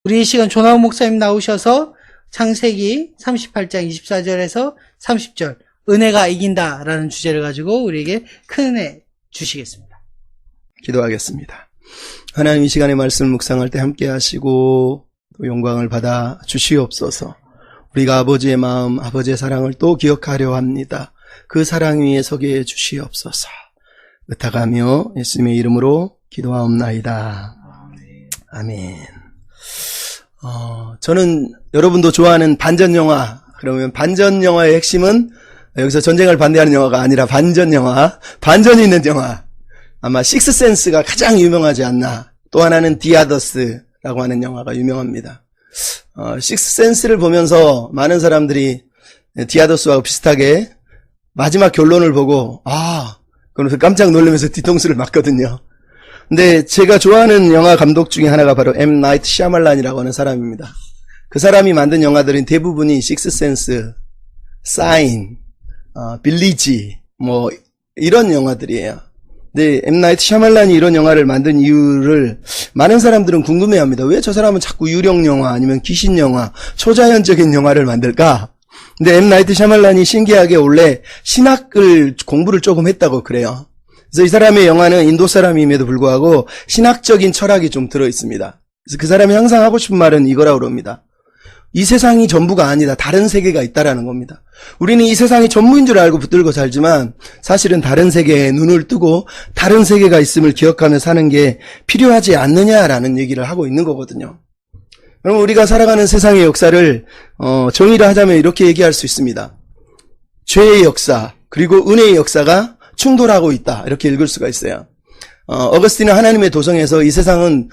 우리 이 시간 조나훈 목사님 나오셔서 창세기 38장 24절에서 30절 은혜가 이긴다라는 주제를 가지고 우리에게 큰 은혜 주시겠습니다. 기도하겠습니다. 하나님, 이 시간에 말씀 묵상할 때 함께 하시고 또 영광을 받아 주시옵소서. 우리가 아버지의 마음, 아버지의 사랑을 또 기억하려 합니다. 그 사랑 위에 서게 해 주시옵소서. 의탁하며 예수님의 이름으로 기도하옵나이다. 아멘. 저는 여러분도 좋아하는 반전 영화, 그러면 반전 영화의 핵심은 여기서 전쟁을 반대하는 영화가 아니라 반전 영화, 반전이 있는 영화. 아마 식스센스가 가장 유명하지 않나. 또 하나는 디아더스라고 하는 영화가 유명합니다. 식스센스를 보면서 많은 사람들이 디아더스와 비슷하게 마지막 결론을 보고 그러면서 깜짝 놀라면서 뒤통수를 맞거든요. 근데 제가 좋아하는 영화 감독 중에 하나가 바로 M. 나이트 샤말란이라고 하는 사람입니다. 그 사람이 만든 영화들은 대부분이 식스센스, 사인, 빌리지 이런 영화들이에요. 근데 M. 나이트 샤말란이 이런 영화를 만든 이유를 많은 사람들은 궁금해합니다. 왜 저 사람은 자꾸 유령 영화 아니면 귀신 영화, 초자연적인 영화를 만들까? 근데 M. 나이트 샤말란이 신기하게 원래 신학을 공부를 조금 했다고 그래요. 그래서 이 사람의 영화는 인도 사람임에도 불구하고 신학적인 철학이 좀 들어있습니다. 그래서 그 사람이 항상 하고 싶은 말은 이거라고 그럽니다. 이 세상이 전부가 아니다. 다른 세계가 있다라는 겁니다. 우리는 이 세상이 전부인 줄 알고 붙들고 살지만 사실은 다른 세계에 눈을 뜨고 다른 세계가 있음을 기억하며 사는 게 필요하지 않느냐라는 얘기를 하고 있는 거거든요. 그럼 우리가 살아가는 세상의 역사를 정의를 하자면 이렇게 얘기할 수 있습니다. 죄의 역사 그리고 은혜의 역사가 충돌하고 있다. 이렇게 읽을 수가 있어요. 어거스틴은 하나님의 도성에서 이 세상은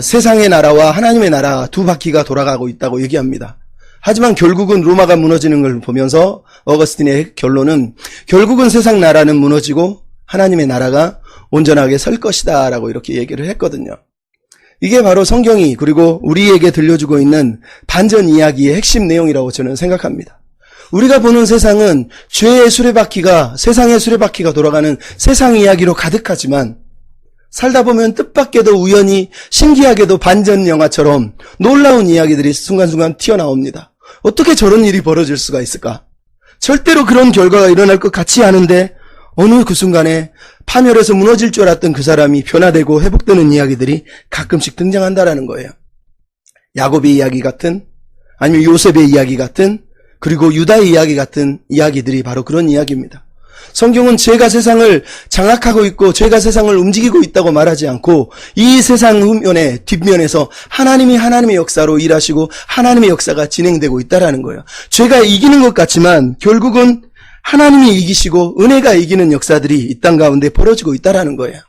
세상의 나라와 하나님의 나라 두 바퀴가 돌아가고 있다고 얘기합니다. 하지만 결국은 로마가 무너지는 걸 보면서 어거스틴의 결론은 결국은 세상 나라는 무너지고 하나님의 나라가 온전하게 설 것이다 라고 이렇게 얘기를 했거든요. 이게 바로 성경이 그리고 우리에게 들려주고 있는 반전 이야기의 핵심 내용이라고 저는 생각합니다. 우리가 보는 세상은 죄의 수레바퀴가, 세상의 수레바퀴가 돌아가는 세상 이야기로 가득하지만 살다 보면 뜻밖에도 우연히 신기하게도 반전 영화처럼 놀라운 이야기들이 순간순간 튀어나옵니다. 어떻게 저런 일이 벌어질 수가 있을까? 절대로 그런 결과가 일어날 것 같지 않은데 어느 그 순간에 파멸해서 무너질 줄 알았던 그 사람이 변화되고 회복되는 이야기들이 가끔씩 등장한다라는 거예요. 야곱의 이야기 같은, 아니면 요셉의 이야기 같은, 그리고 유다의 이야기 같은 이야기들이 바로 그런 이야기입니다. 성경은 죄가 세상을 장악하고 있고 죄가 세상을 움직이고 있다고 말하지 않고 이 세상 후면에 뒷면에서 하나님이 하나님의 역사로 일하시고 하나님의 역사가 진행되고 있다라는 거예요. 죄가 이기는 것 같지만 결국은 하나님이 이기시고 은혜가 이기는 역사들이 이 땅 가운데 벌어지고 있다라는 거예요.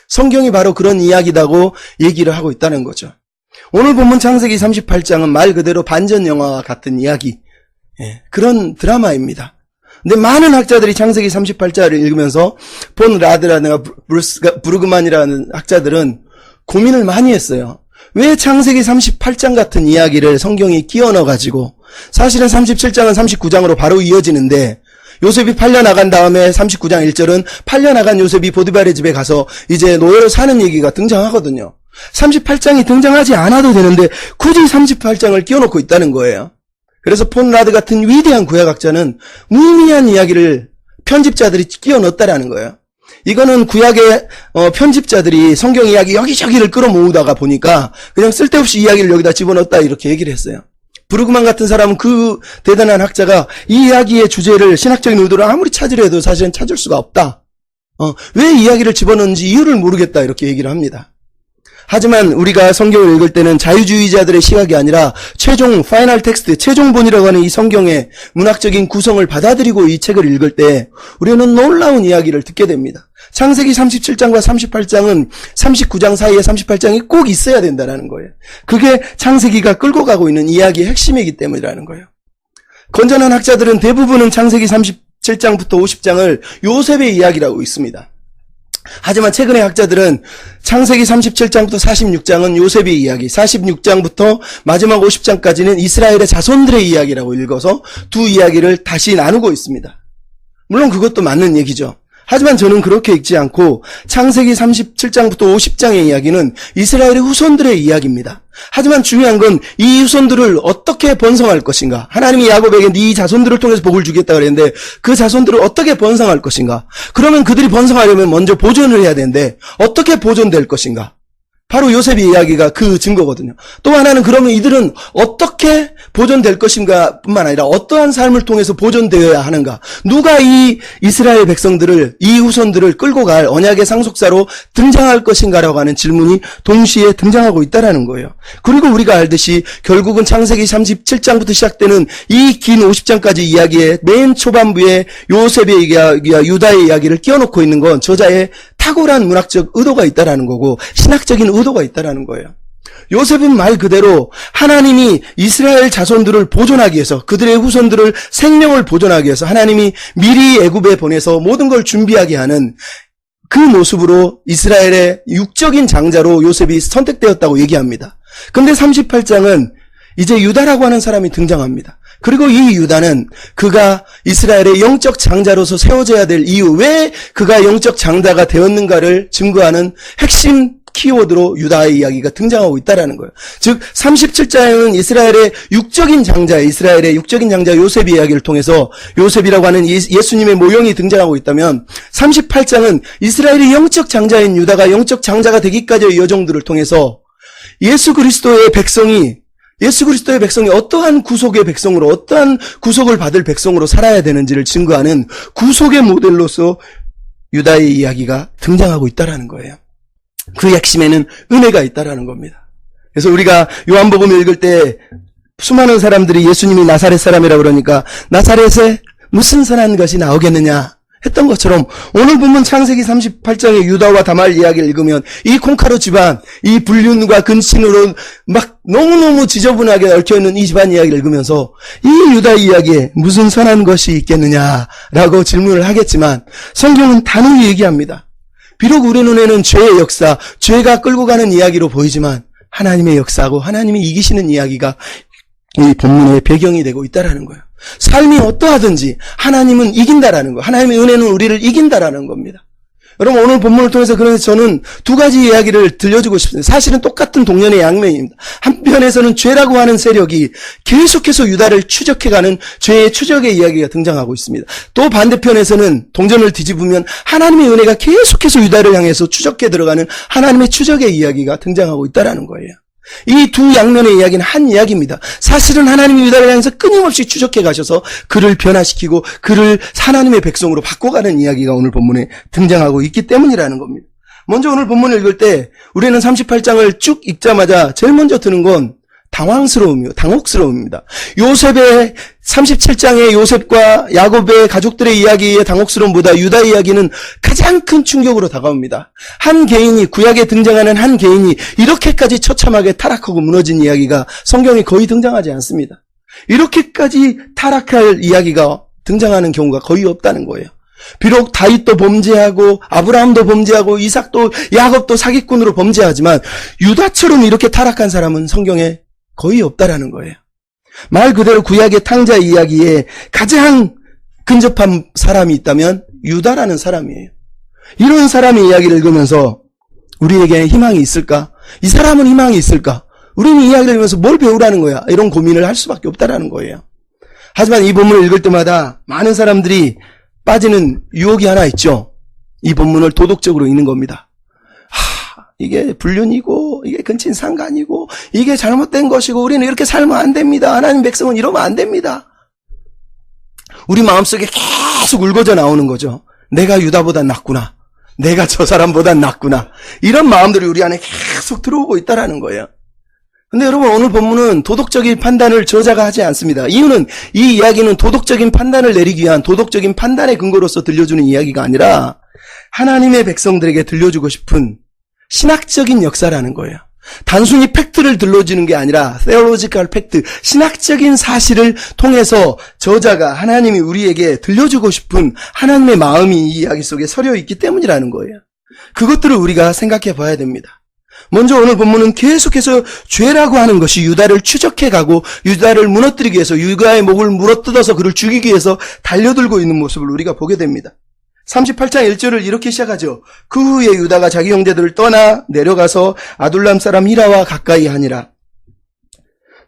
성경이 바로 그런 이야기다고 얘기를 하고 있다는 거죠. 오늘 본문 창세기 38장은 말 그대로 반전 영화와 같은 이야기, 그런 드라마입니다. 근데 많은 학자들이 창세기 38장을 읽으면서 본 라드라든가 브루그만이라는 학자들은 고민을 많이 했어요. 왜 창세기 38장 같은 이야기를 성경이 끼워 넣어가지고 사실은 37장은 39장으로 바로 이어지는데 요셉이 팔려나간 다음에 39장 1절은 팔려나간 요셉이 보디발의 집에 가서 이제 노예로 사는 얘기가 등장하거든요. 38장이 등장하지 않아도 되는데 굳이 38장을 끼워놓고 있다는 거예요. 그래서 폰 라드 같은 위대한 구약학자는 무의미한 이야기를 편집자들이 끼워 넣었다라는 거예요. 이거는 구약의 편집자들이 성경 이야기 여기저기를 끌어모으다가 보니까 그냥 쓸데없이 이야기를 여기다 집어넣었다 이렇게 얘기를 했어요. 브루그만 같은 사람은 그 대단한 학자가 이 이야기의 주제를 신학적인 의도를 아무리 찾으려 해도 사실은 찾을 수가 없다. 왜 이야기를 집어넣는지 이유를 모르겠다 이렇게 얘기를 합니다. 하지만 우리가 성경을 읽을 때는 자유주의자들의 시각이 아니라 최종 파이널 텍스트, 최종본이라고 하는 이 성경의 문학적인 구성을 받아들이고 이 책을 읽을 때 우리는 놀라운 이야기를 듣게 됩니다. 창세기 37장과 38장은 39장 사이에 38장이 꼭 있어야 된다는 거예요. 그게 창세기가 끌고 가고 있는 이야기의 핵심이기 때문이라는 거예요. 건전한 학자들은 대부분은 창세기 37장부터 50장을 요셉의 이야기라고 있습니다. 하지만 최근의 학자들은 창세기 37장부터 46장은 요셉의 이야기, 46장부터 마지막 50장까지는 이스라엘의 자손들의 이야기라고 읽어서 두 이야기를 다시 나누고 있습니다. 물론 그것도 맞는 얘기죠. 하지만 저는 그렇게 읽지 않고 창세기 37장부터 50장의 이야기는 이스라엘의 후손들의 이야기입니다. 하지만 중요한 건 이 후손들을 어떻게 번성할 것인가. 하나님이 야곱에게 네 자손들을 통해서 복을 주겠다 그랬는데 그 자손들을 어떻게 번성할 것인가. 그러면 그들이 번성하려면 먼저 보존을 해야 되는데 어떻게 보존될 것인가. 바로 요셉의 이야기가 그 증거거든요. 또 하나는 그러면 이들은 어떻게 보존될 것인가 뿐만 아니라 어떠한 삶을 통해서 보존되어야 하는가. 누가 이 이스라엘 백성들을, 이 후손들을 끌고 갈 언약의 상속사로 등장할 것인가라고 하는 질문이 동시에 등장하고 있다는 거예요. 그리고 우리가 알듯이 결국은 창세기 37장부터 시작되는 이 긴 50장까지 이야기의 맨 초반부에 요셉의 이야기와 유다의 이야기를 끼워놓고 있는 건 저자의 탁월한 문학적 의도가 있다라는 거고 신학적인 의도가 있다라는 거예요. 요셉은 말 그대로 하나님이 이스라엘 자손들을 보존하기 위해서 그들의 후손들을 생명을 보존하기 위해서 하나님이 미리 애굽에 보내서 모든 걸 준비하게 하는 그 모습으로 이스라엘의 육적인 장자로 요셉이 선택되었다고 얘기합니다. 근데 38장은 이제 유다라고 하는 사람이 등장합니다. 그리고 이 유다는 그가 이스라엘의 영적 장자로서 세워져야 될 이유, 왜 그가 영적 장자가 되었는가를 증거하는 핵심 키워드로 유다의 이야기가 등장하고 있다는 거예요. 즉 37장에는 이스라엘의 육적인 장자 요셉의 이야기를 통해서 요셉이라고 하는 예수님의 모형이 등장하고 있다면 38장은 이스라엘의 영적 장자인 유다가 영적 장자가 되기까지의 여정들을 통해서 예수 그리스도의 백성이 어떠한 구속의 백성으로, 어떠한 구속을 받을 백성으로 살아야 되는지를 증거하는 구속의 모델로서 유다의 이야기가 등장하고 있다는 거예요. 그 핵심에는 은혜가 있다는 겁니다. 그래서 우리가 요한복음을 읽을 때 수많은 사람들이 예수님이 나사렛 사람이라고 그러니까 나사렛에 무슨 선한 것이 나오겠느냐 했던 것처럼 오늘 보면 창세기 38장의 유다와 다말 이야기를 읽으면 이 콩카루 집안, 이 불륜과 근친으로 막 너무너무 지저분하게 얽혀있는 이 집안 이야기를 읽으면서 이 유다 이야기에 무슨 선한 것이 있겠느냐라고 질문을 하겠지만 성경은 단호히 얘기합니다. 비록 우리 눈에는 죄의 역사, 죄가 끌고 가는 이야기로 보이지만 하나님의 역사하고 하나님이 이기시는 이야기가 이 본문의 배경이 되고 있다라는 거예요. 삶이 어떠하든지 하나님은 이긴다라는 거. 하나님의 은혜는 우리를 이긴다라는 겁니다. 여러분 오늘 본문을 통해서 그래서 저는 두 가지 이야기를 들려주고 싶습니다. 사실은 똑같은 동년의 양면입니다. 한편에서는 죄라고 하는 세력이 계속해서 유다를 추적해가는 죄의 추적의 이야기가 등장하고 있습니다. 또 반대편에서는 동전을 뒤집으면 하나님의 은혜가 계속해서 유다를 향해서 추적해 들어가는 하나님의 추적의 이야기가 등장하고 있다는 거예요. 이 두 양면의 이야기는 한 이야기입니다. 사실은 하나님이 유다를 향해서 끊임없이 추적해 가셔서 그를 변화시키고 그를 하나님의 백성으로 바꿔가는 이야기가 오늘 본문에 등장하고 있기 때문이라는 겁니다. 먼저 오늘 본문을 읽을 때 우리는 38장을 쭉 읽자마자 제일 먼저 드는 건 당혹스러움입니다. 요셉의 37장의 요셉과 야곱의 가족들의 이야기의 당혹스러움보다 유다의 이야기는 가장 큰 충격으로 다가옵니다. 한 개인이, 구약에 등장하는 한 개인이 이렇게까지 처참하게 타락하고 무너진 이야기가 성경에 거의 등장하지 않습니다. 이렇게까지 타락할 이야기가 등장하는 경우가 거의 없다는 거예요. 비록 다윗도 범죄하고 아브라함도 범죄하고 이삭도 야곱도 사기꾼으로 범죄하지만 유다처럼 이렇게 타락한 사람은 성경에 거의 없다라는 거예요. 말 그대로 구약의 탕자 이야기에 가장 근접한 사람이 있다면 유다라는 사람이에요. 이런 사람의 이야기를 읽으면서 우리에게 희망이 있을까? 이 사람은 희망이 있을까? 우리는 이 이야기를 읽으면서 뭘 배우라는 거야? 이런 고민을 할 수밖에 없다라는 거예요. 하지만 이 본문을 읽을 때마다 많은 사람들이 빠지는 유혹이 하나 있죠. 이 본문을 도덕적으로 읽는 겁니다. 이게 불륜이고 이게 근친상간이고 이게 잘못된 것이고 우리는 이렇게 살면 안 됩니다. 하나님 백성은 이러면 안 됩니다. 우리 마음속에 계속 울고져 나오는 거죠. 내가 유다보다 낫구나. 내가 저 사람보다 낫구나. 이런 마음들이 우리 안에 계속 들어오고 있다라는 거예요. 근데 여러분 오늘 본문은 도덕적인 판단을 저자가 하지 않습니다. 이유는 이 이야기는 도덕적인 판단을 내리기 위한 도덕적인 판단의 근거로서 들려주는 이야기가 아니라 하나님의 백성들에게 들려주고 싶은 신학적인 역사라는 거예요. 단순히 팩트를 들려주는 게 아니라 theological fact, 신학적인 사실을 통해서 저자가 하나님이 우리에게 들려주고 싶은 하나님의 마음이 이 이야기 속에 서려 있기 때문이라는 거예요. 그것들을 우리가 생각해 봐야 됩니다. 먼저 오늘 본문은 계속해서 죄라고 하는 것이 유다를 추적해가고 유다를 무너뜨리기 위해서 유다의 목을 물어뜯어서 그를 죽이기 위해서 달려들고 있는 모습을 우리가 보게 됩니다. 38장 1절을 이렇게 시작하죠. 그 후에 유다가 자기 형제들을 떠나 내려가서 아둘람 사람 히라와 가까이 하니라.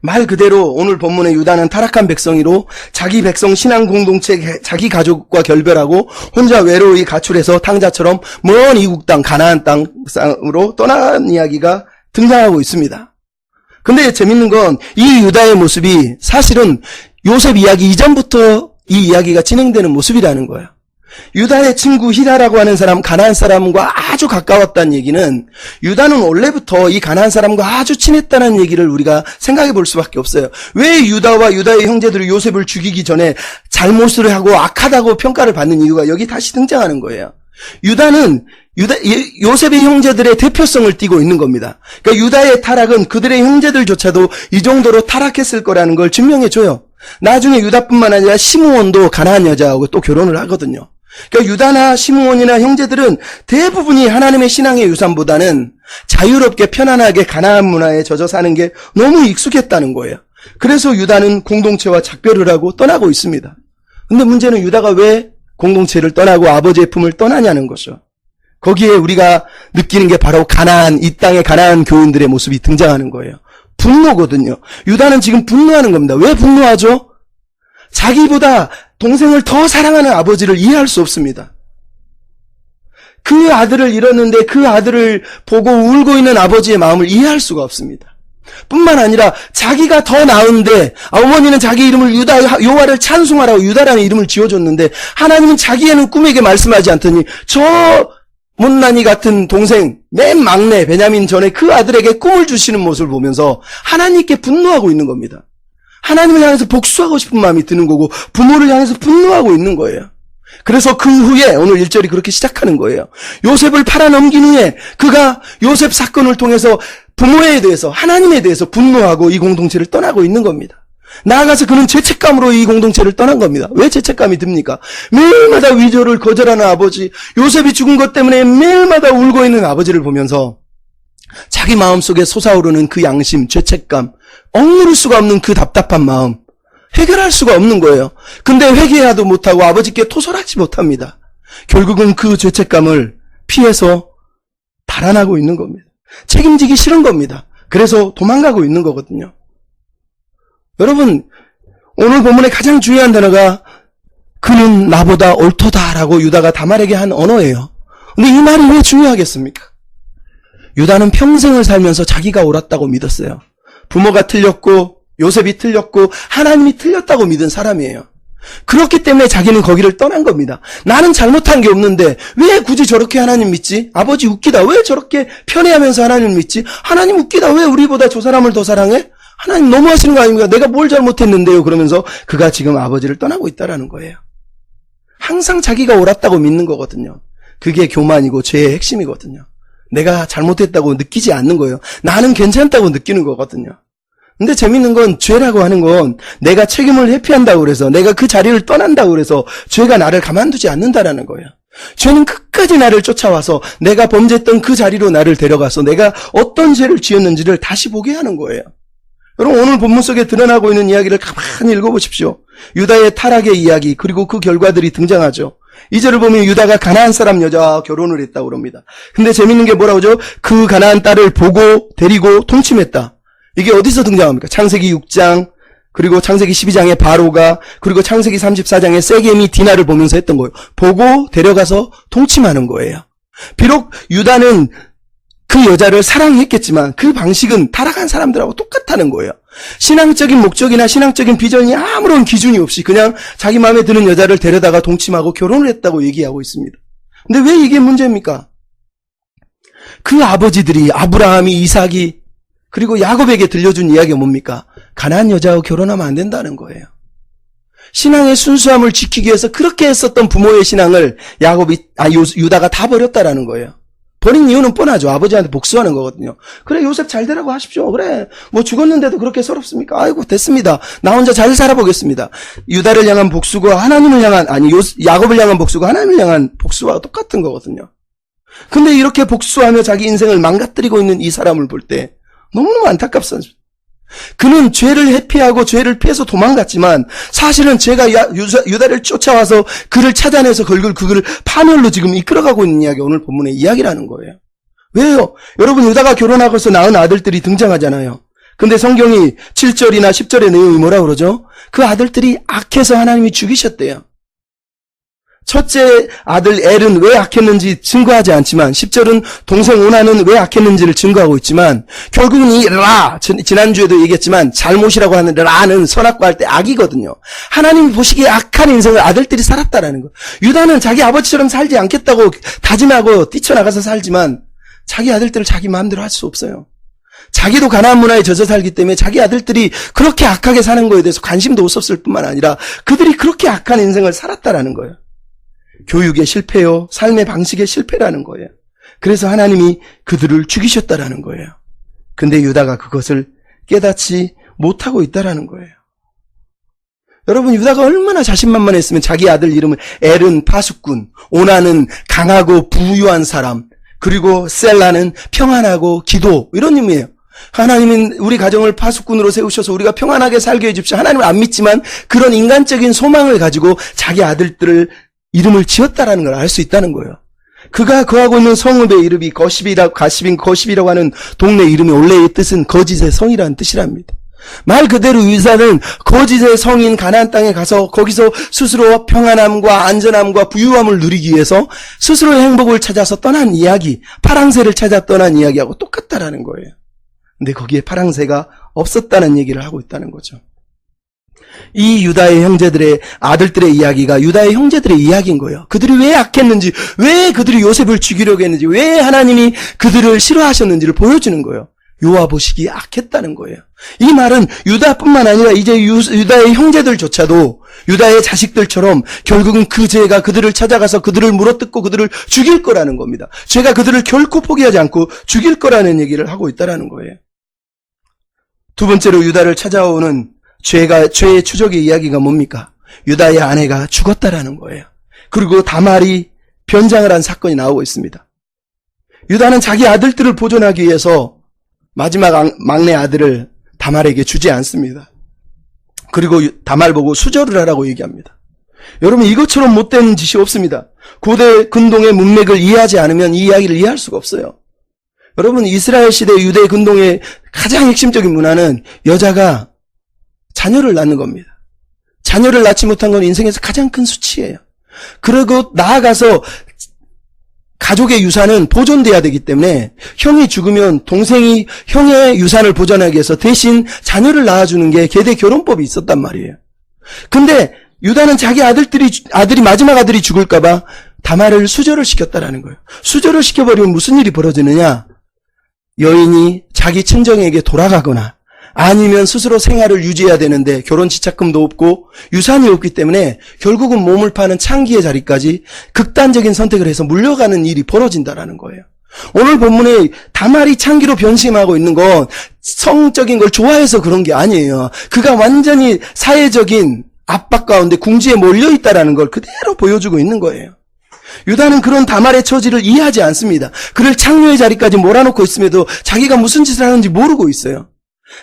말 그대로 오늘 본문의 유다는 타락한 백성이로 자기 백성 신앙 공동체 자기 가족과 결별하고 혼자 외로이 가출해서 탕자처럼 먼 이국 땅 가나안 땅으로 떠나간 이야기가 등장하고 있습니다. 근데 재밌는 건 이 유다의 모습이 사실은 요셉 이야기 이전부터 이 이야기가 진행되는 모습이라는 거예요. 유다의 친구 히라라고 하는 사람, 가나안 사람과 아주 가까웠다는 얘기는 유다는 원래부터 이 가나안 사람과 아주 친했다는 얘기를 우리가 생각해 볼 수밖에 없어요. 왜 유다와 유다의 형제들이 요셉을 죽이기 전에 잘못을 하고 악하다고 평가를 받는 이유가 여기 다시 등장하는 거예요. 유다는 요셉의 형제들의 대표성을 띠고 있는 겁니다. 그러니까 유다의 타락은 그들의 형제들조차도 이 정도로 타락했을 거라는 걸 증명해줘요. 나중에 유다뿐만 아니라 시므온도 가나안 여자하고 또 결혼을 하거든요. 그러니까 유다나 시므온이나 형제들은 대부분이 하나님의 신앙의 유산보다는 자유롭게 편안하게 가나안 문화에 젖어 사는 게 너무 익숙했다는 거예요. 그래서 유다는 공동체와 작별을 하고 떠나고 있습니다. 근데 문제는 유다가 왜 공동체를 떠나고 아버지의 품을 떠나냐는 거죠. 거기에 우리가 느끼는 게 바로 가나안, 이 땅의 가나안 교인들의 모습이 등장하는 거예요. 분노거든요. 유다는 지금 분노하는 겁니다. 왜 분노하죠? 자기보다 동생을 더 사랑하는 아버지를 이해할 수 없습니다. 그 아들을 잃었는데 그 아들을 보고 울고 있는 아버지의 마음을 이해할 수가 없습니다. 뿐만 아니라 자기가 더 나은데 어머니는 자기 이름을 여호와를 찬송하라고 유다라는 이름을 지어줬는데 하나님은 자기에는 꿈에게 말씀하지 않더니 저 못난이 같은 동생 맨 막내 베냐민 전에 그 아들에게 꿈을 주시는 모습을 보면서 하나님께 분노하고 있는 겁니다. 하나님을 향해서 복수하고 싶은 마음이 드는 거고 부모를 향해서 분노하고 있는 거예요. 그래서 그 후에 오늘 1절이 그렇게 시작하는 거예요. 요셉을 팔아넘긴 후에 그가 요셉 사건을 통해서 부모에 대해서 하나님에 대해서 분노하고 이 공동체를 떠나고 있는 겁니다. 나아가서 그는 죄책감으로 이 공동체를 떠난 겁니다. 왜 죄책감이 듭니까? 매일마다 위조를 거절하는 아버지, 요셉이 죽은 것 때문에 매일마다 울고 있는 아버지를 보면서 자기 마음속에 솟아오르는 그 양심, 죄책감, 억누를 수가 없는 그 답답한 마음, 해결할 수가 없는 거예요. 근데 회개해도 못하고 아버지께 토설하지 못합니다. 결국은 그 죄책감을 피해서 달아나고 있는 겁니다. 책임지기 싫은 겁니다. 그래서 도망가고 있는 거거든요. 여러분, 오늘 본문의 가장 중요한 단어가 그는 나보다 옳도다라고 유다가 다말에게 한 언어예요. 근데 이 말이 왜 중요하겠습니까? 유다는 평생을 살면서 자기가 옳았다고 믿었어요. 부모가 틀렸고 요셉이 틀렸고 하나님이 틀렸다고 믿은 사람이에요. 그렇기 때문에 자기는 거기를 떠난 겁니다. 나는 잘못한 게 없는데 왜 굳이 저렇게 하나님 믿지? 아버지 웃기다. 왜 저렇게 편애하면서 하나님 믿지? 하나님 웃기다. 왜 우리보다 저 사람을 더 사랑해? 하나님 너무하시는 거 아닙니까? 내가 뭘 잘못했는데요? 그러면서 그가 지금 아버지를 떠나고 있다라는 거예요. 항상 자기가 옳았다고 믿는 거거든요. 그게 교만이고 죄의 핵심이거든요. 내가 잘못했다고 느끼지 않는 거예요. 나는 괜찮다고 느끼는 거거든요. 근데 재밌는 건 죄라고 하는 건 내가 책임을 회피한다고 그래서 내가 그 자리를 떠난다고 그래서 죄가 나를 가만두지 않는다라는 거예요. 죄는 끝까지 나를 쫓아와서 내가 범죄했던 그 자리로 나를 데려가서 내가 어떤 죄를 지었는지를 다시 보게 하는 거예요. 여러분 오늘 본문 속에 드러나고 있는 이야기를 가만히 읽어보십시오. 유다의 타락의 이야기 그리고 그 결과들이 등장하죠. 2절을 보면 유다가 가나안 사람 여자와 결혼을 했다고 그럽니다. 근데 재밌는 게 뭐라고 하죠? 그 가나안 딸을 보고 데리고 통침했다. 이게 어디서 등장합니까? 창세기 6장 그리고 창세기 12장의 바로가 그리고 창세기 34장의 세겜이 디나를 보면서 했던 거예요. 보고 데려가서 통침하는 거예요. 비록 유다는 그 여자를 사랑했겠지만 그 방식은 타락한 사람들하고 똑같다는 거예요. 신앙적인 목적이나 신앙적인 비전이 아무런 기준이 없이 그냥 자기 마음에 드는 여자를 데려다가 동침하고 결혼을 했다고 얘기하고 있습니다. 근데 왜 이게 문제입니까? 그 아버지들이 아브라함이 이삭이 그리고 야곱에게 들려준 이야기가 뭡니까? 가나안 여자하고 결혼하면 안 된다는 거예요. 신앙의 순수함을 지키기 위해서 그렇게 했었던 부모의 신앙을 유다가 다 버렸다라는 거예요. 버린 이유는 뻔하죠. 아버지한테 복수하는 거거든요. 그래 요셉 잘 되라고 하십시오. 그래 뭐 죽었는데도 그렇게 서럽습니까? 아이고 됐습니다. 나 혼자 잘 살아보겠습니다. 유다를 향한 복수가 하나님을 향한 야곱을 향한 복수가 하나님을 향한 복수와 똑같은 거거든요. 근데 이렇게 복수하며 자기 인생을 망가뜨리고 있는 이 사람을 볼 때 너무너무 안타깝습니다. 그는 죄를 회피하고 죄를 피해서 도망갔지만 사실은 죄가 유다를 쫓아와서 그를 찾아내서 그를 파멸로 지금 이끌어가고 있는 이야기, 오늘 본문의 이야기라는 거예요. 왜요? 여러분, 유다가 결혼하고서 낳은 아들들이 등장하잖아요. 근데 성경이 7절이나 10절의 내용이 뭐라 그러죠? 그 아들들이 악해서 하나님이 죽이셨대요. 첫째 아들 엘은 왜 악했는지 증거하지 않지만 10절은 동생 오나는 왜 악했는지를 증거하고 있지만 결국은 이 라, 지난주에도 얘기했지만 잘못이라고 하는 라는 선악과 할 때 악이거든요. 하나님이 보시기에 악한 인생을 아들들이 살았다라는 거. 유다는 자기 아버지처럼 살지 않겠다고 다짐하고 뛰쳐나가서 살지만 자기 아들들을 자기 마음대로 할 수 없어요. 자기도 가나안 문화에 젖어 살기 때문에 자기 아들들이 그렇게 악하게 사는 거에 대해서 관심도 없었을 뿐만 아니라 그들이 그렇게 악한 인생을 살았다라는 거예요. 교육의 실패요, 삶의 방식의 실패라는 거예요. 그래서 하나님이 그들을 죽이셨다라는 거예요. 근데 유다가 그것을 깨닫지 못하고 있다라는 거예요. 여러분, 유다가 얼마나 자신만만했으면 자기 아들 이름을 엘은 파수꾼, 오나는 강하고 부유한 사람, 그리고 셀라는 평안하고 기도, 이런 의미예요. 하나님은 우리 가정을 파수꾼으로 세우셔서 우리가 평안하게 살게 해주십시오. 하나님을 안 믿지만 그런 인간적인 소망을 가지고 자기 아들들을 이름을 지었다라는 걸 알 수 있다는 거예요. 그가 거하고 있는 성읍의 이름이 거십이라고 하는 동네 이름이 원래의 뜻은 거짓의 성이라는 뜻이랍니다. 말 그대로 유다는 거짓의 성인 가나안 땅에 가서 거기서 스스로 평안함과 안전함과 부유함을 누리기 위해서 스스로의 행복을 찾아서 떠난 이야기, 파랑새를 찾아 떠난 이야기하고 똑같다라는 거예요. 근데 거기에 파랑새가 없었다는 얘기를 하고 있다는 거죠. 이 유다의 형제들의 아들들의 이야기가 유다의 형제들의 이야기인 거예요. 그들이 왜 악했는지, 왜 그들이 요셉을 죽이려고 했는지, 왜 하나님이 그들을 싫어하셨는지를 보여주는 거예요. 요아 보시기에 악했다는 거예요. 이 말은 유다뿐만 아니라 이제 유다의 형제들조차도 유다의 자식들처럼 결국은 그 죄가 그들을 찾아가서 그들을 물어뜯고 그들을 죽일 거라는 겁니다. 죄가 그들을 결코 포기하지 않고 죽일 거라는 얘기를 하고 있다라는 거예요. 두 번째로 유다를 찾아오는 죄의 추적의 이야기가 뭡니까? 유다의 아내가 죽었다라는 거예요. 그리고 다말이 변장을 한 사건이 나오고 있습니다. 유다는 자기 아들들을 보존하기 위해서 마지막 막내 아들을 다말에게 주지 않습니다. 그리고 다말 보고 수절을 하라고 얘기합니다. 여러분, 이것처럼 못된 짓이 없습니다. 고대 근동의 문맥을 이해하지 않으면 이 이야기를 이해할 수가 없어요. 여러분, 이스라엘 시대 유대 근동의 가장 핵심적인 문화는 여자가 자녀를 낳는 겁니다. 자녀를 낳지 못한 건 인생에서 가장 큰 수치예요. 그리고 나아가서 가족의 유산은 보존돼야 되기 때문에 형이 죽으면 동생이 형의 유산을 보존하기 위해서 대신 자녀를 낳아주는 게 계대 결혼법이 있었단 말이에요. 근데 유다는 자기 아들이 마지막 아들이 죽을까봐 다말을 수절을 시켰다라는 거예요. 수절을 시켜버리면 무슨 일이 벌어지느냐? 여인이 자기 친정에게 돌아가거나 아니면 스스로 생활을 유지해야 되는데 결혼 지참금도 없고 유산이 없기 때문에 결국은 몸을 파는 창기의 자리까지 극단적인 선택을 해서 물려가는 일이 벌어진다라는 거예요. 오늘 본문에 다말이 창기로 변심하고 있는 건 성적인 걸 좋아해서 그런 게 아니에요. 그가 완전히 사회적인 압박 가운데 궁지에 몰려있다라는 걸 그대로 보여주고 있는 거예요. 유다는 그런 다말의 처지를 이해하지 않습니다. 그를 창녀의 자리까지 몰아놓고 있음에도 자기가 무슨 짓을 하는지 모르고 있어요.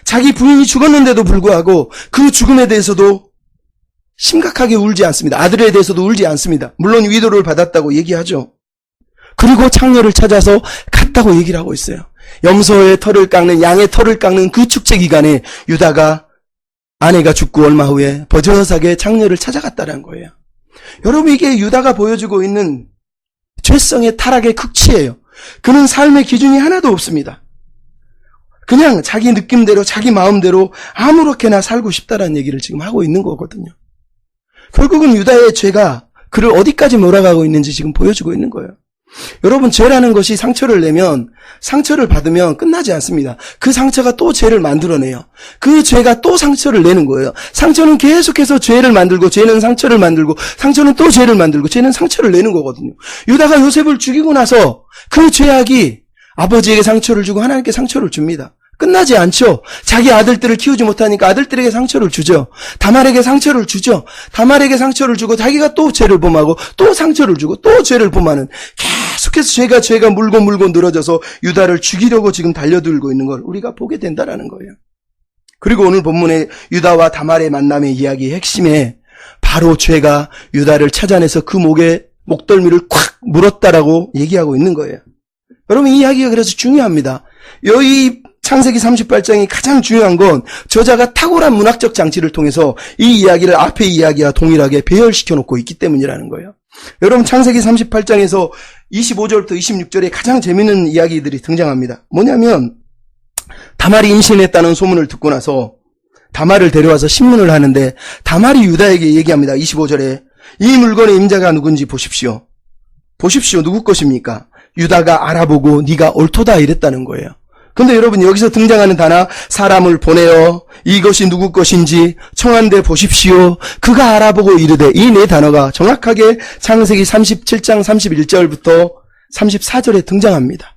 자기 부인이 죽었는데도 불구하고 그 죽음에 대해서도 심각하게 울지 않습니다. 아들에 대해서도 울지 않습니다. 물론 위로를 받았다고 얘기하죠. 그리고 창녀를 찾아서 갔다고 얘기를 하고 있어요. 염소의 털을 깎는, 양의 털을 깎는 그 축제 기간에 유다가 아내가 죽고 얼마 후에 버젓하게 창녀를 찾아갔다는 거예요. 여러분, 이게 유다가 보여주고 있는 죄성의 타락의 극치예요. 그는 삶의 기준이 하나도 없습니다. 그냥 자기 느낌대로 자기 마음대로 아무렇게나 살고 싶다라는 얘기를 지금 하고 있는 거거든요. 결국은 유다의 죄가 그를 어디까지 몰아가고 있는지 지금 보여주고 있는 거예요. 여러분, 죄라는 것이 상처를 내면 상처를 받으면 끝나지 않습니다. 그 상처가 또 죄를 만들어내요. 그 죄가 또 상처를 내는 거예요. 상처는 계속해서 죄를 만들고 죄는 상처를 만들고 상처는 또 죄를 만들고 죄는 상처를 내는 거거든요. 유다가 요셉을 죽이고 나서 그 죄악이 아버지에게 상처를 주고 하나님께 상처를 줍니다. 끝나지 않죠. 자기 아들들을 키우지 못하니까 아들들에게 상처를 주죠. 다말에게 상처를 주죠. 다말에게 상처를 주고 자기가 또 죄를 범하고 또 상처를 주고 또 죄를 범하는, 계속해서 죄가 물고 늘어져서 유다를 죽이려고 지금 달려들고 있는 걸 우리가 보게 된다라는 거예요. 그리고 오늘 본문의 유다와 다말의 만남의 이야기의 핵심에 바로 죄가 유다를 찾아내서 그 목에 목덜미를 콱 물었다라고 얘기하고 있는 거예요. 여러분, 이 이야기가 그래서 중요합니다. 이 창세기 38장이 가장 중요한 건 저자가 탁월한 문학적 장치를 통해서 이 이야기를 앞의 이야기와 동일하게 배열시켜 놓고 있기 때문이라는 거예요. 여러분, 창세기 38장에서 25절부터 26절에 가장 재미있는 이야기들이 등장합니다. 뭐냐면 다말이 임신했다는 소문을 듣고 나서 다말을 데려와서 신문을 하는데 다말이 유다에게 얘기합니다. 25절에 이 물건의 임자가 누군지 보십시오. 보십시오. 누구 것입니까? 유다가 알아보고 네가 옳도다 이랬다는 거예요. 근데 여러분, 여기서 등장하는 단어, 사람을 보내어 이것이 누구 것인지 청한데 보십시오. 그가 알아보고 이르되, 이 네 단어가 정확하게 창세기 37장 31절부터 34절에 등장합니다.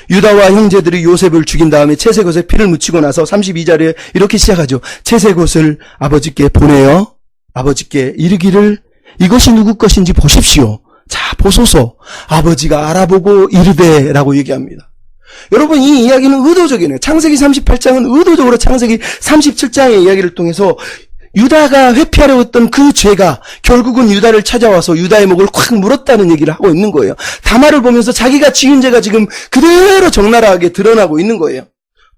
유다와 형제들이 요셉을 죽인 다음에 채색옷에 피를 묻히고 나서 32절에 이렇게 시작하죠. 채색옷을 아버지께 보내어 아버지께 이르기를 이것이 누구 것인지 보십시오. 자, 보소서. 아버지가 알아보고 이르되 라고 얘기합니다. 여러분, 이 이야기는 의도적이네요. 창세기 38장은 의도적으로 창세기 37장의 이야기를 통해서 유다가 회피하려고 했던 그 죄가 결국은 유다를 찾아와서 유다의 목을 콱 물었다는 얘기를 하고 있는 거예요. 다말을 보면서 자기가 지은 죄가 지금 그대로 적나라하게 드러나고 있는 거예요.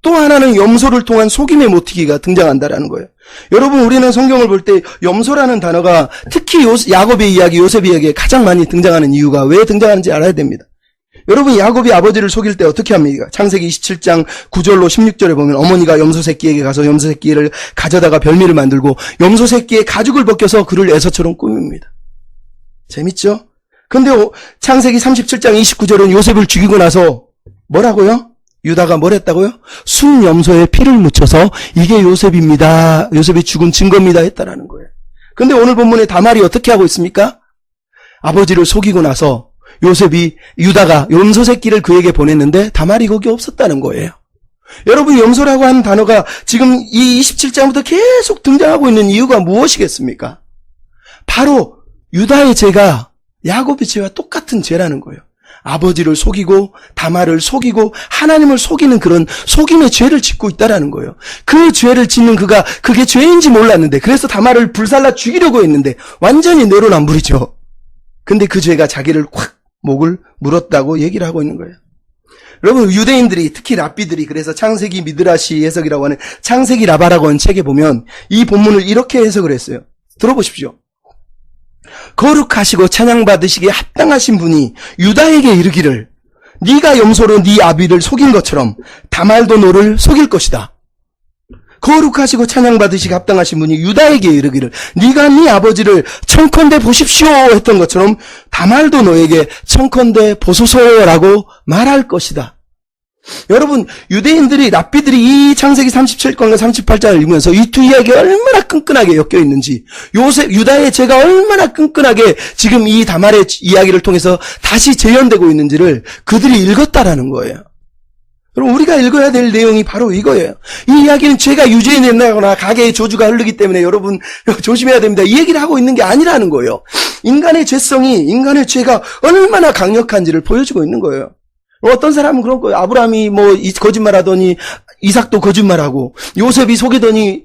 또 하나는 염소를 통한 속임의 모티기가 등장한다라는 거예요. 여러분, 우리는 성경을 볼 때 염소라는 단어가 특히 야곱의 이야기, 요셉의 이야기에 가장 많이 등장하는 이유가 왜 등장하는지 알아야 됩니다. 여러분, 야곱이 아버지를 속일 때 어떻게 합니까? 창세기 27장 9절로 16절에 보면 어머니가 염소 새끼에게 가서 염소 새끼를 가져다가 별미를 만들고 염소 새끼의 가죽을 벗겨서 그를 에서처럼 꾸밉니다. 재밌죠? 근데 창세기 37장 29절은 요셉을 죽이고 나서 뭐라고요? 유다가 뭘 했다고요? 순염소에 피를 묻혀서 이게 요셉입니다. 요셉이 죽은 증거입니다 했다라는 거예요. 근데 오늘 본문에 다말이 어떻게 하고 있습니까? 아버지를 속이고 나서 유다가 염소 새끼를 그에게 보냈는데 다말이 거기 없었다는 거예요. 여러분, 염소라고 하는 단어가 지금 이 27장부터 계속 등장하고 있는 이유가 무엇이겠습니까? 바로 유다의 죄가 야곱의 죄와 똑같은 죄라는 거예요. 아버지를 속이고 다말을 속이고 하나님을 속이는 그런 속임의 죄를 짓고 있다라는 거예요. 그 죄를 짓는 그가 그게 죄인지 몰랐는데, 그래서 다말을 불살라 죽이려고 했는데 완전히 내로남불이죠. 근데 그 죄가 자기를 확 목을 물었다고 얘기를 하고 있는 거예요. 여러분, 유대인들이, 특히 랍비들이 그래서 창세기 미드라시 해석이라고 하는 창세기 라바라고 하는 책에 보면 이 본문을 이렇게 해석을 했어요. 들어보십시오. 거룩하시고 찬양받으시기에 합당하신 분이 유다에게 이르기를 네가 염소로 네 아비를 속인 것처럼 다말도 너를 속일 것이다. 거룩하시고 찬양받으시기 합당하신 분이 유다에게 이르기를 네가 네 아버지를 청컨대 보십시오 했던 것처럼 다말도 너에게 청컨대 보소서라고 말할 것이다. 여러분, 유대인들이, 랍비들이 이 창세기 37장과 38장을 읽으면서 이 두 이야기가 얼마나 끈끈하게 엮여 있는지, 유다의 죄가 얼마나 끈끈하게 지금 이 다말의 이야기를 통해서 다시 재현되고 있는지를 그들이 읽었다라는 거예요. 여러분, 우리가 읽어야 될 내용이 바로 이거예요. 이 이야기는 죄가 유죄에 낸다거나 가게의 저주가 흐르기 때문에 여러분 조심해야 됩니다. 이 얘기를 하고 있는 게 아니라는 거예요. 인간의 죄성이, 인간의 죄가 얼마나 강력한지를 보여주고 있는 거예요. 어떤 사람은 그런 거예요. 아브라함이 거짓말하더니 이삭도 거짓말하고, 요셉이 속이더니,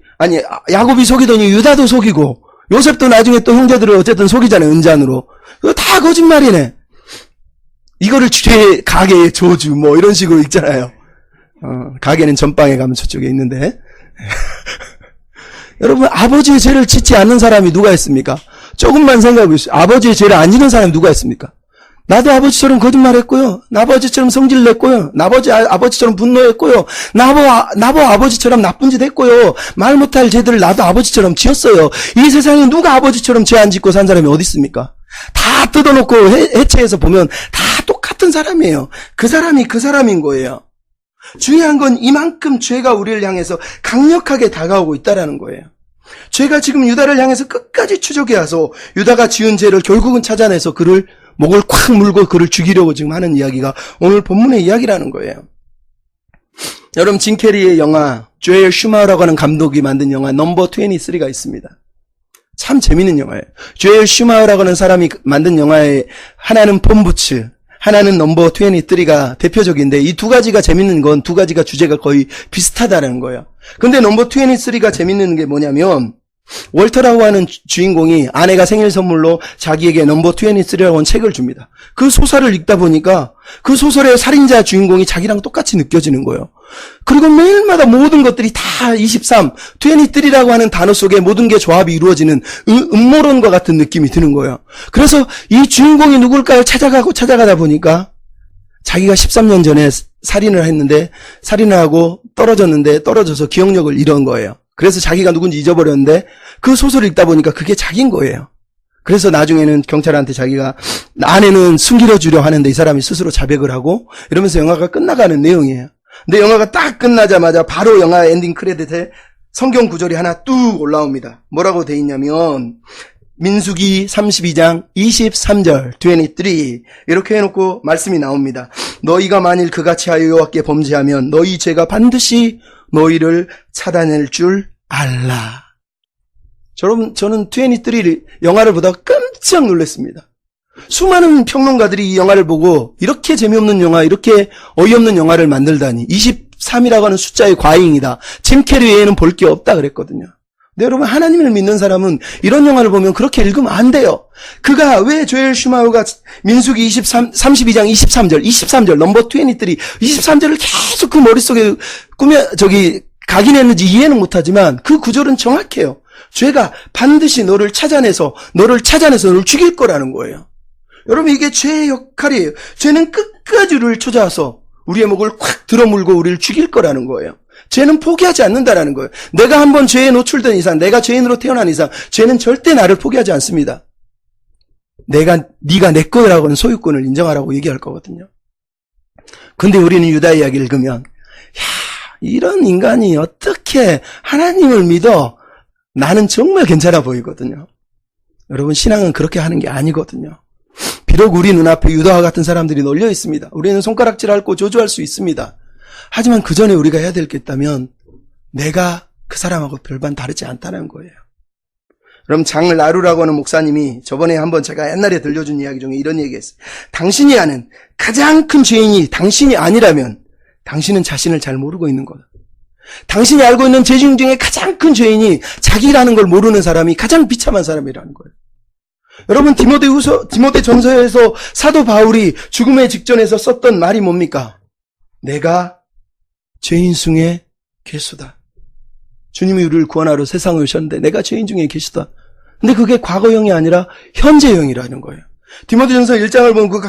야곱이 속이더니 유다도 속이고, 요셉도 나중에 또 형제들을 어쨌든 속이잖아요, 은잔으로. 그거 다 거짓말이네. 이거를 가게의 저주, 이런 식으로 읽잖아요. 가게는 전방에 가면 저쪽에 있는데. 여러분, 아버지의 죄를 짓지 않는 사람이 누가 있습니까? 조금만 생각해 보십시오. 아버지의 죄를 안 짓는 사람이 누가 있습니까? 나도 아버지처럼 거짓말했고요. 나도 아버지처럼 성질 냈고요. 나도 아버지처럼 분노했고요. 나도 아버지처럼 나쁜 짓 했고요. 말 못할 죄들을 나도 아버지처럼 지었어요. 이 세상에 누가 아버지처럼 죄 안 짓고 산 사람이 어디 있습니까? 다 뜯어놓고 해체해서 보면 다 똑같은 사람이에요. 그 사람이 그 사람인 거예요. 중요한 건 이만큼 죄가 우리를 향해서 강력하게 다가오고 있다라는 거예요. 죄가 지금 유다를 향해서 끝까지 추적해 와서 유다가 지은 죄를 결국은 찾아내서 그를 목을 콱 물고 그를 죽이려고 지금 하는 이야기가 오늘 본문의 이야기라는 거예요. 여러분, 진 캐리의 영화, 조엘 슈마우라고 하는 감독이 만든 영화 넘버 23가 있습니다. 참 재밌는 영화예요. 조엘 슈마우라고 하는 사람이 만든 영화의 하나는 폼부츠, 하나는 넘버 23가 대표적인데 이 두 가지가 재밌는 건 두 가지가 주제가 거의 비슷하다는 거예요. 근데 넘버 23가 재밌는 게 뭐냐면 월터라고 하는 주인공이 아내가 생일 선물로 자기에게 넘버 23라고 하는 책을 줍니다. 그 소설을 읽다 보니까 그 소설의 살인자 주인공이 자기랑 똑같이 느껴지는 거예요. 그리고 매일마다 모든 것들이 다 23, 23라고 하는 단어 속에 모든 게 조합이 이루어지는 음모론과 같은 느낌이 드는 거예요. 그래서 이 주인공이 누굴까를 찾아가다 보니까 자기가 13년 전에 살인을 했는데 살인을 하고 떨어져서 기억력을 잃은 거예요. 그래서 자기가 누군지 잊어버렸는데 그 소설을 읽다 보니까 그게 자기인 거예요. 그래서 나중에는 경찰한테 자기가 아내는 숨기려주려 하는데 이 사람이 스스로 자백을 하고 이러면서 영화가 끝나가는 내용이에요. 근데 영화가 딱 끝나자마자 바로 영화 엔딩 크레딧에 성경 구절이 하나 뚝 올라옵니다. 뭐라고 돼 있냐면 민수기 32장 23절 23 이렇게 해놓고 말씀이 나옵니다. 너희가 만일 그같이 하여 여호와께 범죄하면 너희 죄가 반드시 너희를 차단할 줄 알라. 여러분, 저는 23 영화를 보다가 깜짝 놀랐습니다. 수많은 평론가들이 이 영화를 보고 이렇게 재미없는 영화, 이렇게 어이없는 영화를 만들다니 23이라고 하는 숫자의 과잉이다. 짐 캐리 외에는 볼 게 없다 그랬거든요. 근데 여러분, 하나님을 믿는 사람은 이런 영화를 보면 그렇게 읽으면 안 돼요. 그가 왜 조엘 슈마우가 민수기 32장 23절 넘버 23 23절을 계속 그 머릿속에 각인했는지 이해는 못하지만 그 구절은 정확해요. 죄가 반드시 너를 찾아내서 너를 죽일 거라는 거예요. 여러분, 이게 죄의 역할이에요. 죄는 끝까지 우리를 찾아와서 우리의 목을 콱 들어물고 우리를 죽일 거라는 거예요. 죄는 포기하지 않는다라는 거예요. 내가 한번 죄에 노출된 이상, 내가 죄인으로 태어난 이상 죄는 절대 나를 포기하지 않습니다. 네가 내 거라고 하는 소유권을 인정하라고 얘기할 거거든요. 근데 우리는 유다 이야기를 읽으면 이런 인간이 어떻게 하나님을 믿어? 나는 정말 괜찮아 보이거든요. 여러분, 신앙은 그렇게 하는 게 아니거든요. 비록 우리 눈앞에 유다와 같은 사람들이 널려 있습니다. 우리는 손가락질하고 조조할 수 있습니다. 하지만 그 전에 우리가 해야 될 게 있다면 내가 그 사람하고 별반 다르지 않다는 거예요. 그럼 장라루라고 하는 목사님이 저번에 한번 제가 옛날에 들려준 이야기 중에 이런 얘기했어요. 당신이 아는 가장 큰 죄인이 당신이 아니라면 당신은 자신을 잘 모르고 있는 거다. 당신이 알고 있는 죄 중에 가장 큰 죄인이 자기라는 걸 모르는 사람이 가장 비참한 사람이라는 거예요. 여러분, 디모데전서에서 사도 바울이 죽음의 직전에서 썼던 말이 뭡니까? 내가 죄인 중에 괴수다. 주님이 우리를 구원하러 세상에 오셨는데 내가 죄인 중에 괴수다. 근데 그게 과거형이 아니라 현재형이라는 거예요. 디모데전서 1장을 보면 그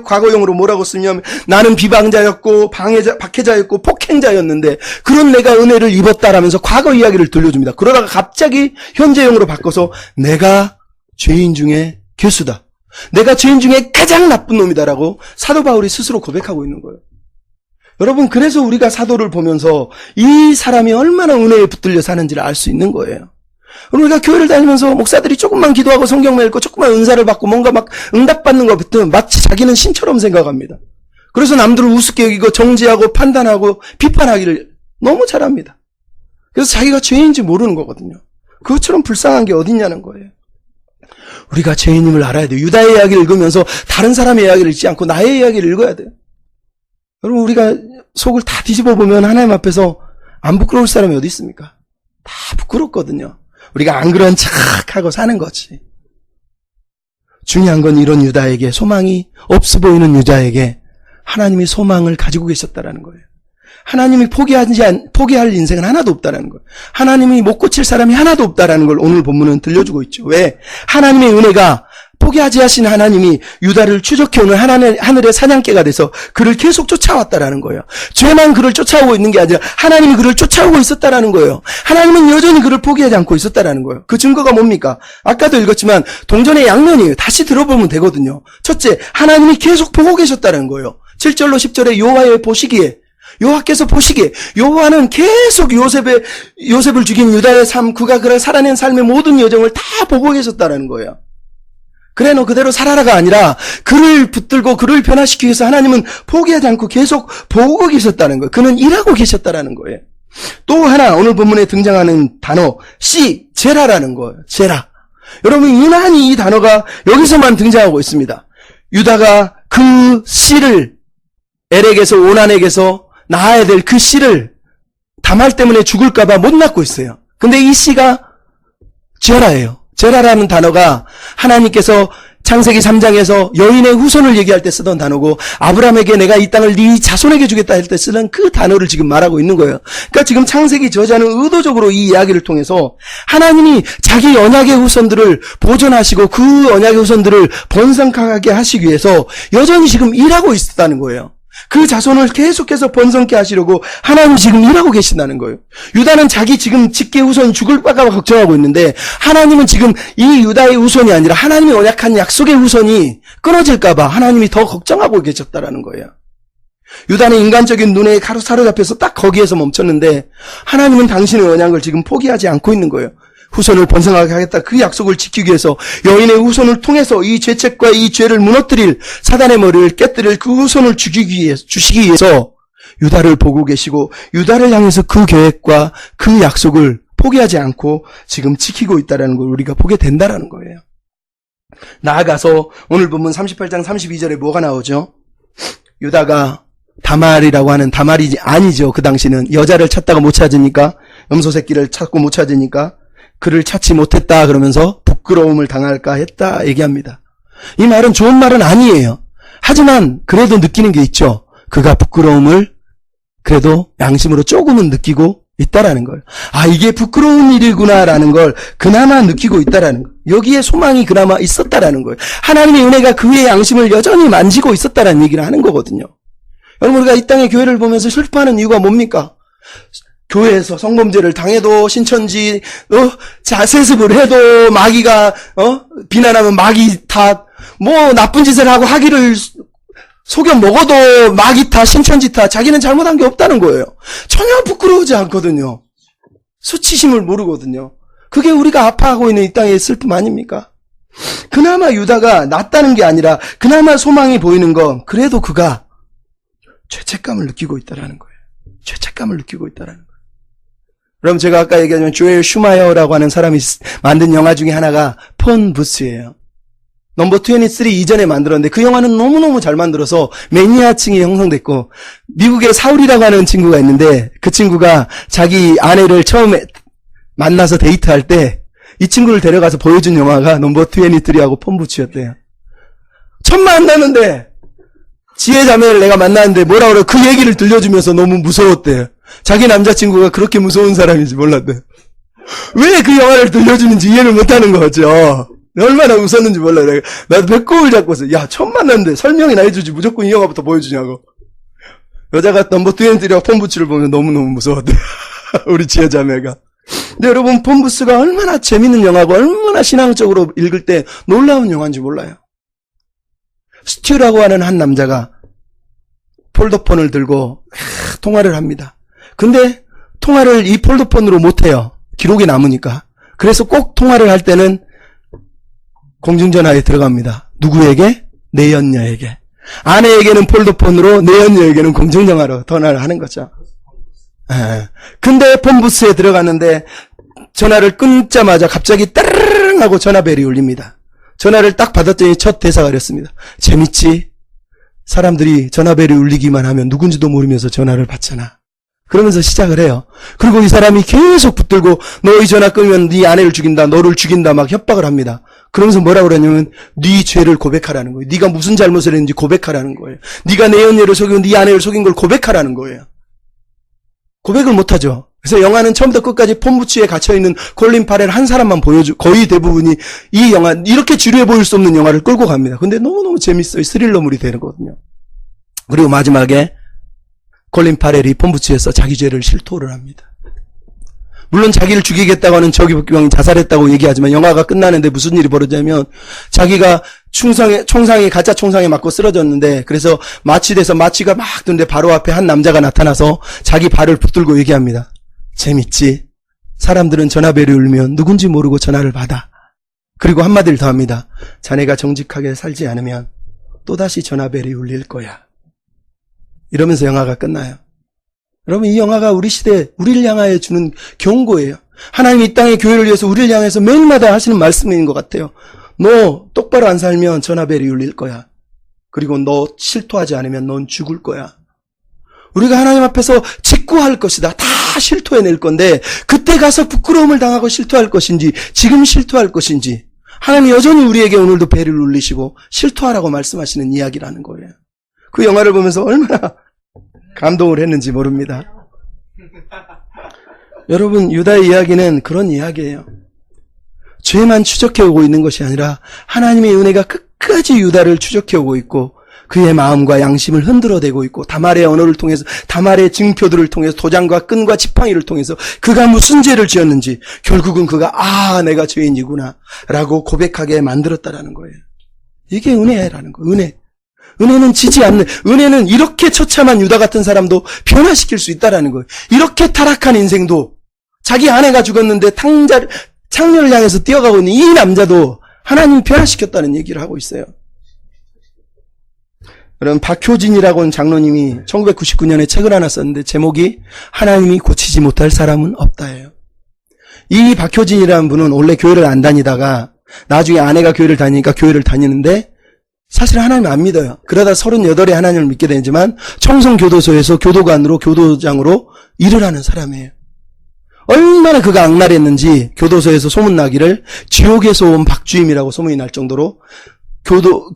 과거형으로 뭐라고 쓰냐면 나는 비방자였고 박해자였고 폭행자였는데 그런 내가 은혜를 입었다라면서 과거 이야기를 들려줍니다. 그러다가 갑자기 현재형으로 바꿔서 내가 죄인 중에 괴수다. 내가 죄인 중에 가장 나쁜 놈이다라고 사도 바울이 스스로 고백하고 있는 거예요. 여러분, 그래서 우리가 사도를 보면서 이 사람이 얼마나 은혜에 붙들려 사는지를 알 수 있는 거예요. 우리가 교회를 다니면서 목사들이 조금만 기도하고 성경만 읽고 조금만 은사를 받고 뭔가 막 응답받는 것 같으면 마치 자기는 신처럼 생각합니다. 그래서 남들을 우습게 여기고 정죄하고 판단하고 비판하기를 너무 잘합니다. 그래서 자기가 죄인인지 모르는 거거든요. 그것처럼 불쌍한 게 어딨냐는 거예요. 우리가 죄인임을 알아야 돼요. 유다의 이야기를 읽으면서 다른 사람의 이야기를 읽지 않고 나의 이야기를 읽어야 돼요. 여러분, 우리가 속을 다 뒤집어 보면 하나님 앞에서 안 부끄러울 사람이 어디 있습니까? 다 부끄럽거든요. 우리가 안 그런 척하고 사는 거지. 중요한 건 이런 유다에게, 소망이 없어 보이는 유다에게 하나님이 소망을 가지고 계셨다라는 거예요. 하나님이 포기할 인생은 하나도 없다라는 거예요. 하나님이 못 고칠 사람이 하나도 없다라는 걸 오늘 본문은 들려주고 있죠. 왜? 하나님의 은혜가 포기하지 하신 하나님이 유다를 추적해오는 하늘의 사냥개가 돼서 그를 계속 쫓아왔다라는 거예요. 죄만 그를 쫓아오고 있는 게 아니라 하나님이 그를 쫓아오고 있었다라는 거예요. 하나님은 여전히 그를 포기하지 않고 있었다라는 거예요. 그 증거가 뭡니까? 아까도 읽었지만 동전의 양면이에요. 다시 들어보면 되거든요. 첫째, 하나님이 계속 보고 계셨다는 거예요. 7절로 10절에 여호와께서 보시기에 여호와는 계속 요셉을 죽인 유다의 삶, 그가 그를 살아낸 삶의 모든 여정을 다 보고 계셨다는 거예요. 그래 너 그대로 살아라가 아니라 그를 붙들고 그를 변화시키기 위해서 하나님은 포기하지 않고 계속 보고 계셨다는 거예요. 그는 일하고 계셨다라는 거예요. 또 하나 오늘 본문에 등장하는 단어 제라라는 거예요. 제라. 여러분, 유난히 이 단어가 여기서만 등장하고 있습니다. 유다가 그 씨를 엘에게서 오난에게서 낳아야 될 그 씨를 다말 때문에 죽을까봐 못 낳고 있어요. 근데 이 씨가 제라예요. 제라라는 단어가 하나님께서 창세기 3장에서 여인의 후손을 얘기할 때 쓰던 단어고 아브라함에게 내가 이 땅을 네 자손에게 주겠다 할 때 쓰는 그 단어를 지금 말하고 있는 거예요. 그러니까 지금 창세기 저자는 의도적으로 이 이야기를 통해서 하나님이 자기 언약의 후손들을 보존하시고 그 언약의 후손들을 번성하게 하시기 위해서 여전히 지금 일하고 있었다는 거예요. 그 자손을 계속해서 번성케 하시려고 하나님이 지금 일하고 계신다는 거예요. 유다는 자기 지금 직계 후손 죽을 까봐 걱정하고 있는데 하나님은 지금 이 유다의 후손이 아니라 하나님이 언약한 약속의 후손이 끊어질까봐 하나님이 더 걱정하고 계셨다라는 거예요. 유다는 인간적인 눈에 사로잡혀서 딱 거기에서 멈췄는데 하나님은 당신의 언약을 지금 포기하지 않고 있는 거예요. 후손을 번성하게 하겠다. 그 약속을 지키기 위해서 여인의 후손을 통해서 이 죄책과 이 죄를 무너뜨릴 사단의 머리를 깨뜨릴 그 후손을 주시기 위해서 유다를 보고 계시고 유다를 향해서 그 계획과 그 약속을 포기하지 않고 지금 지키고 있다는 걸 우리가 보게 된다는 거예요. 나아가서 오늘 본문 38장 32절에 뭐가 나오죠? 유다가 다말이라고 하는 다말이 아니죠. 그 당시는 여자를 찾다가 못 찾으니까 염소 새끼를 찾고 못 찾으니까 그를 찾지 못했다 그러면서 부끄러움을 당할까 했다 얘기합니다. 이 말은 좋은 말은 아니에요. 하지만 그래도 느끼는 게 있죠. 그가 부끄러움을 그래도 양심으로 조금은 느끼고 있다라는 걸. 아, 이게 부끄러운 일이구나라는 걸 그나마 느끼고 있다라는 거. 여기에 소망이 그나마 있었다라는 거예요. 하나님의 은혜가 그의 양심을 여전히 만지고 있었다라는 얘기를 하는 거거든요. 여러분, 우리가 이 땅의 교회를 보면서 슬퍼하는 이유가 뭡니까? 교회에서 성범죄를 당해도 신천지 세습을 해도 마귀가 비난하면 마귀 탓, 뭐 나쁜 짓을 하고 하기를 속여 먹어도 마귀 탓, 신천지 탓, 자기는 잘못한 게 없다는 거예요. 전혀 부끄러우지 않거든요. 수치심을 모르거든요. 그게 우리가 아파하고 있는 이 땅의 슬픔 아닙니까? 그나마 유다가 낫다는 게 아니라 그나마 소망이 보이는 건 그래도 그가 죄책감을 느끼고 있다라는 거예요. 죄책감을 느끼고 있다라는 거예요. 그럼 제가 아까 얘기했지만 조엘 슈마이어라고 하는 사람이 만든 영화 중에 하나가 폰 부스예요. 넘버 23 이전에 만들었는데 그 영화는 너무너무 잘 만들어서 매니아층이 형성됐고 미국에 사울이라고 하는 친구가 있는데 그 친구가 자기 아내를 처음에 만나서 데이트할 때 이 친구를 데려가서 보여준 영화가 넘버 23하고 폰 부스였대요. 처음 만나는데 지혜 자매를 내가 만났는데 뭐라 그래 그 얘기를 들려주면서 너무 무서웠대요. 자기 남자친구가 그렇게 무서운 사람인지 몰랐대. 왜 그 영화를 들려주는지 이해를 못하는 거죠. 얼마나 웃었는지 몰라요. 나도 배꼽을 잡고서 야 처음 만났는데 설명이나 해주지 무조건 이 영화부터 보여주냐고. 여자가 넘버 23와 폰부츠를 보면 너무너무 무서웠대. 우리 지혜자매가. 근데 여러분 폰부츠가 얼마나 재밌는 영화고 얼마나 신앙적으로 읽을 때 놀라운 영화인지 몰라요. 스튜라고 하는 한 남자가 폴더폰을 들고 통화를 합니다. 근데 통화를 이 폴더폰으로 못해요. 기록이 남으니까. 그래서 꼭 통화를 할 때는 공중전화에 들어갑니다. 누구에게? 내연녀에게. 아내에게는 폴더폰으로, 내연녀에게는 공중전화로 전화를 하는 거죠. 근데 폰부스에 들어갔는데 전화를 끊자마자 갑자기 따르릉 하고 전화벨이 울립니다. 전화를 딱 받았더니 첫 대사가 이랬습니다. 재밌지? 사람들이 전화벨이 울리기만 하면 누군지도 모르면서 전화를 받잖아. 그러면서 시작을 해요. 그리고 이 사람이 계속 붙들고 너 이 전화 끊으면 네 아내를 죽인다, 너를 죽인다 막 협박을 합니다. 그러면서 뭐라고 그러냐면 네 죄를 고백하라는 거예요. 네가 무슨 잘못을 했는지 고백하라는 거예요. 네가 내 언니를 속이고 네 아내를 속인 걸 고백하라는 거예요. 고백을 못하죠. 그래서 영화는 처음부터 끝까지 폰부츠에 갇혀있는 콜린 파렐 한 사람만 거의 대부분이 이 영화, 이렇게 지루해 보일 수 없는 영화를 끌고 갑니다. 근데 너무너무 재밌어요. 스릴러물이 되거든요. 그리고 마지막에 콜린 파렐이 폰부츠에서 자기 죄를 실토를 합니다. 물론 자기를 죽이겠다고 하는 저기병이 자살했다고 얘기하지만 영화가 끝나는데 무슨 일이 벌어지냐면 자기가 총상에 가짜 총상에 맞고 쓰러졌는데 그래서 마취돼서 마취가 막 드는데 바로 앞에 한 남자가 나타나서 자기 발을 붙들고 얘기합니다. 재밌지? 사람들은 전화벨이 울면 누군지 모르고 전화를 받아. 그리고 한마디를 더 합니다. 자네가 정직하게 살지 않으면 또다시 전화벨이 울릴 거야. 이러면서 영화가 끝나요. 여러분 이 영화가 우리 시대 우리를 향하여 주는 경고예요. 하나님이 이 땅의 교회를 위해서 우리를 향해서 매일마다 하시는 말씀인 것 같아요. 너 똑바로 안 살면 전화벨이 울릴 거야. 그리고 너 실토하지 않으면 넌 죽을 거야. 우리가 하나님 앞에서 직구할 것이다. 다 실토해낼 건데 그때 가서 부끄러움을 당하고 실토할 것인지 지금 실토할 것인지 하나님 여전히 우리에게 오늘도 배를 울리시고 실토하라고 말씀하시는 이야기라는 거예요. 그 영화를 보면서 얼마나 감동을 했는지 모릅니다. 여러분, 유다의 이야기는 그런 이야기예요. 죄만 추적해오고 있는 것이 아니라 하나님의 은혜가 끝까지 유다를 추적해오고 있고 그의 마음과 양심을 흔들어대고 있고 다말의 언어를 통해서 다말의 증표들을 통해서 도장과 끈과 지팡이를 통해서 그가 무슨 죄를 지었는지 결국은 그가 내가 죄인이구나 라고 고백하게 만들었다라는 거예요. 이게 은혜라는 거예요. 은혜는 지지 않는, 은혜는 이렇게 처참한 유다 같은 사람도 변화시킬 수 있다라는 거예요. 이렇게 타락한 인생도 자기 아내가 죽었는데 창녀를 향해서 뛰어가고 있는 이 남자도 하나님이 변화시켰다는 얘기를 하고 있어요. 여러분, 박효진이라고 하는 장로님이 1999년에 책을 하나 썼는데 제목이 하나님이 고치지 못할 사람은 없다예요. 이 박효진이라는 분은 원래 교회를 안 다니다가 나중에 아내가 교회를 다니니까 교회를 다니는데 사실 하나님 안 믿어요. 그러다 38에 하나님을 믿게 되지만 청송교도소에서 교도관으로 교도장으로 일을 하는 사람이에요. 얼마나 그가 악랄했는지 교도소에서 소문나기를 지옥에서 온 박주임이라고 소문이 날 정도로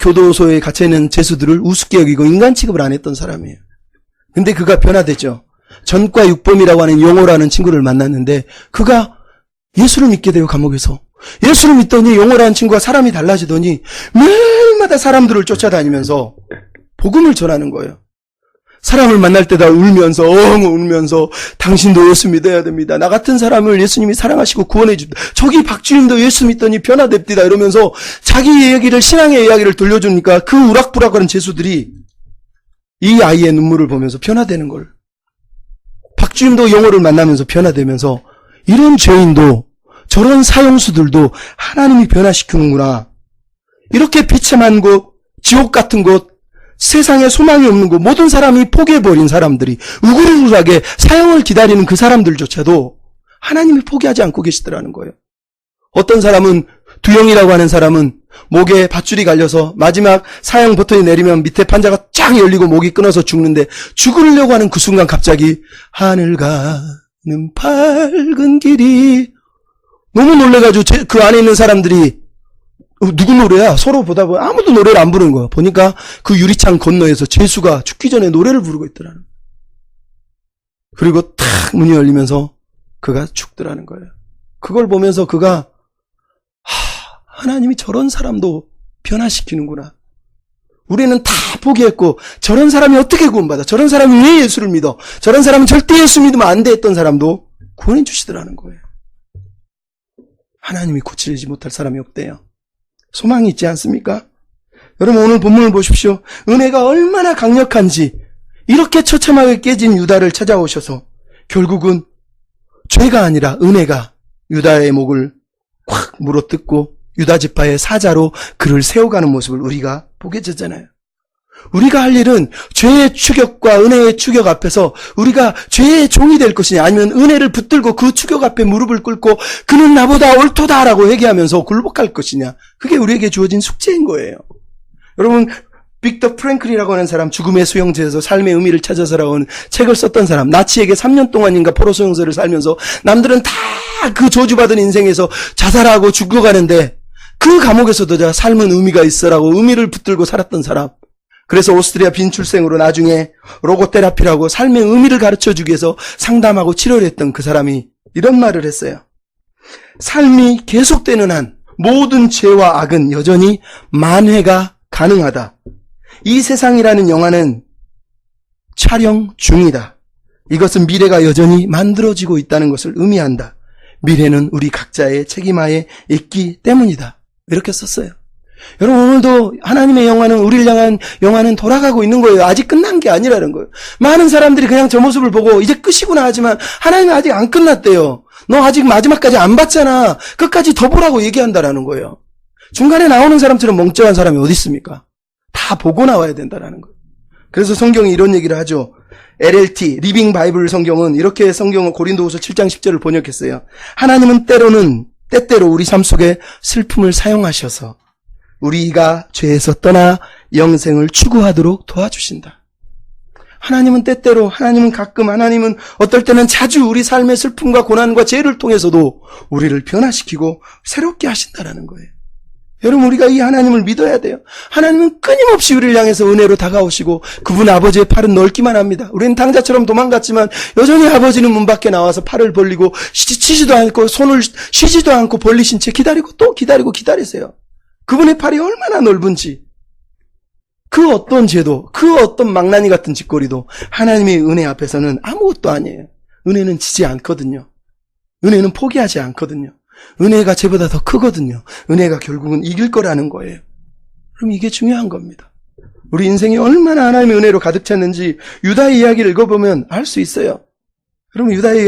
교도소에 갇혀있는 죄수들을 우습게 여기고 인간 취급을 안 했던 사람이에요. 근데 그가 변화됐죠. 전과 육범이라고 하는 용호라는 친구를 만났는데 그가 예수를 믿게 되고 감옥에서 예수를 믿더니 용호라는 친구가 사람이 달라지더니 매일마다 사람들을 쫓아다니면서 복음을 전하는 거예요. 사람을 만날 때다 울면서 울면서 당신도 예수 믿어야 됩니다. 나 같은 사람을 예수님이 사랑하시고 구원해 줍니다. 저기 박주임도 예수 믿더니 변화됩니다. 이러면서 자기 이야기를 신앙의 이야기를 들려주니까 그 우락부락하는 죄수들이 이 아이의 눈물을 보면서 변화되는 걸. 박주임도 영호를 만나면서 변화되면서 이런 죄인도 저런 사형수들도 하나님이 변화시키는구나. 이렇게 비참한 곳, 지옥 같은 곳, 세상에 소망이 없는 곳, 모든 사람이 포기해버린 사람들이 우글우글하게 사형을 기다리는 그 사람들조차도 하나님이 포기하지 않고 계시더라는 거예요. 어떤 사람은 두영이라고 하는 사람은 목에 밧줄이 갈려서 마지막 사형 버튼이 내리면 밑에 판자가 쫙 열리고 목이 끊어서 죽는데 죽으려고 하는 그 순간 갑자기 하늘 가는 밝은 길이 너무 놀래가지고 그 안에 있는 사람들이 누구 노래야? 서로 보다 보면 아무도 노래를 안 부르는 거야. 보니까 그 유리창 건너에서 제수가 죽기 전에 노래를 부르고 있더라는 거야. 그리고 탁 문이 열리면서 그가 죽더라는 거예요. 그걸 보면서 그가 하나님이 저런 사람도 변화시키는구나. 우리는 다 포기했고 저런 사람이 어떻게 구원받아? 저런 사람이 왜 예수를 믿어? 저런 사람은 절대 예수 믿으면 안 돼 했던 사람도 구원해 주시더라는 거예요. 하나님이 고치지 못할 사람이 없대요. 소망이 있지 않습니까? 여러분 오늘 본문을 보십시오. 은혜가 얼마나 강력한지 이렇게 처참하게 깨진 유다를 찾아오셔서 결국은 죄가 아니라 은혜가 유다의 목을 콱 물어뜯고 유다 지파의 사자로 그를 세워가는 모습을 우리가 보게 되잖아요. 우리가 할 일은 죄의 추격과 은혜의 추격 앞에서 우리가 죄의 종이 될 것이냐 아니면 은혜를 붙들고 그 추격 앞에 무릎을 꿇고 그는 나보다 옳도다라고 회개하면서 굴복할 것이냐. 그게 우리에게 주어진 숙제인 거예요. 여러분 빅터 프랭클이라고 하는 사람 죽음의 수용소에서 삶의 의미를 찾아서라고 하는 책을 썼던 사람 나치에게 3년 동안인가 포로 수용소를 살면서 남들은 다 그 저주받은 인생에서 자살하고 죽어가는데 그 감옥에서도 삶은 의미가 있어라고 의미를 붙들고 살았던 사람. 그래서 오스트리아 빈출생으로 나중에 로고테라피라고 삶의 의미를 가르쳐주기 위해서 상담하고 치료를 했던 그 사람이 이런 말을 했어요. 삶이 계속되는 한 모든 죄와 악은 여전히 만회가 가능하다. 이 세상이라는 영화는 촬영 중이다. 이것은 미래가 여전히 만들어지고 있다는 것을 의미한다. 미래는 우리 각자의 책임하에 있기 때문이다. 이렇게 썼어요. 여러분 오늘도 하나님의 영화는 우리를 향한 영화는 돌아가고 있는 거예요. 아직 끝난 게 아니라는 거예요. 많은 사람들이 그냥 저 모습을 보고 이제 끝이구나 하지만 하나님은 아직 안 끝났대요. 너 아직 마지막까지 안 봤잖아. 끝까지 더 보라고 얘기한다라는 거예요. 중간에 나오는 사람처럼 멍청한 사람이 어디 있습니까? 다 보고 나와야 된다라는 거예요. 그래서 성경이 이런 얘기를 하죠. LLT, 리빙 바이블 성경은 이렇게 성경을 고린도후서 7장 10절을 번역했어요. 하나님은 때때로 우리 삶 속에 슬픔을 사용하셔서 우리가 죄에서 떠나 영생을 추구하도록 도와주신다. 하나님은 때때로, 하나님은 가끔, 하나님은 어떨 때는 자주 우리 삶의 슬픔과 고난과 죄를 통해서도 우리를 변화시키고 새롭게 하신다라는 거예요. 여러분, 우리가 이 하나님을 믿어야 돼요. 하나님은 끊임없이 우리를 향해서 은혜로 다가오시고 그분 아버지의 팔은 넓기만 합니다. 우리는 당자처럼 도망갔지만 여전히 아버지는 문 밖에 나와서 팔을 벌리고 치지도 않고 손을 쉬지도 않고 벌리신 채 기다리고 또 기다리고 기다리세요. 그분의 팔이 얼마나 넓은지. 그 어떤 죄도, 그 어떤 망나니 같은 짓거리도 하나님의 은혜 앞에서는 아무것도 아니에요. 은혜는 지지 않거든요. 은혜는 포기하지 않거든요. 은혜가 죄보다 더 크거든요. 은혜가 결국은 이길 거라는 거예요. 그럼 이게 중요한 겁니다. 우리 인생이 얼마나 하나님의 은혜로 가득 찼는지 유다의 이야기를 읽어보면 알 수 있어요. 그럼 유다의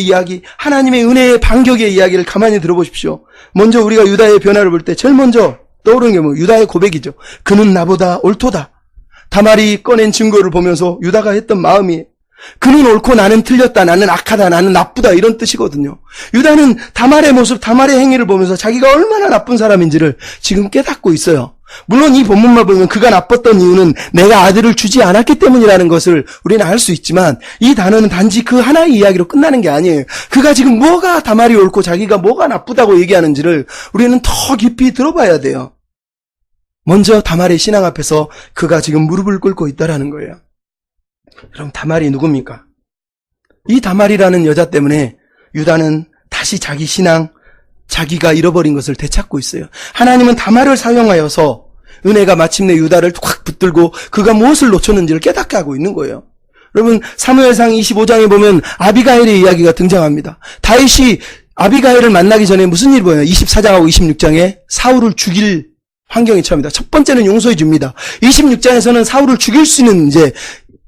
이야기, 하나님의 은혜의 반격의 이야기를 가만히 들어보십시오. 먼저 우리가 유다의 변화를 볼 때 제일 먼저 떠오르는 게 뭐 유다의 고백이죠. 그는 나보다 옳도다. 다말이 꺼낸 증거를 보면서 유다가 했던 마음이 그는 옳고 나는 틀렸다. 나는 악하다. 나는 나쁘다. 이런 뜻이거든요. 유다는 다말의 모습, 다말의 행위를 보면서 자기가 얼마나 나쁜 사람인지를 지금 깨닫고 있어요. 물론 이 본문만 보면 그가 나빴던 이유는 내가 아들을 주지 않았기 때문이라는 것을 우리는 알 수 있지만 이 단어는 단지 그 하나의 이야기로 끝나는 게 아니에요. 그가 지금 뭐가 다말이 옳고 자기가 뭐가 나쁘다고 얘기하는지를 우리는 더 깊이 들어봐야 돼요. 먼저 다말의 신앙 앞에서 그가 지금 무릎을 꿇고 있다라는 거예요. 그럼 다말이 누굽니까? 이 다말이라는 여자 때문에 유다는 다시 자기 신앙, 자기가 잃어버린 것을 되찾고 있어요. 하나님은 다말을 사용하여서 은혜가 마침내 유다를 확 붙들고 그가 무엇을 놓쳤는지를 깨닫게 하고 있는 거예요. 여러분 사무엘상 25장에 보면 아비가일의 이야기가 등장합니다. 다윗이 아비가일을 만나기 전에 무슨 일을 보여요? 24장하고 26장에 사울을 죽일 환경이 처합니다. 첫 번째는 용서해 줍니다. 26장에서는 사울을 죽일 수 있는 이제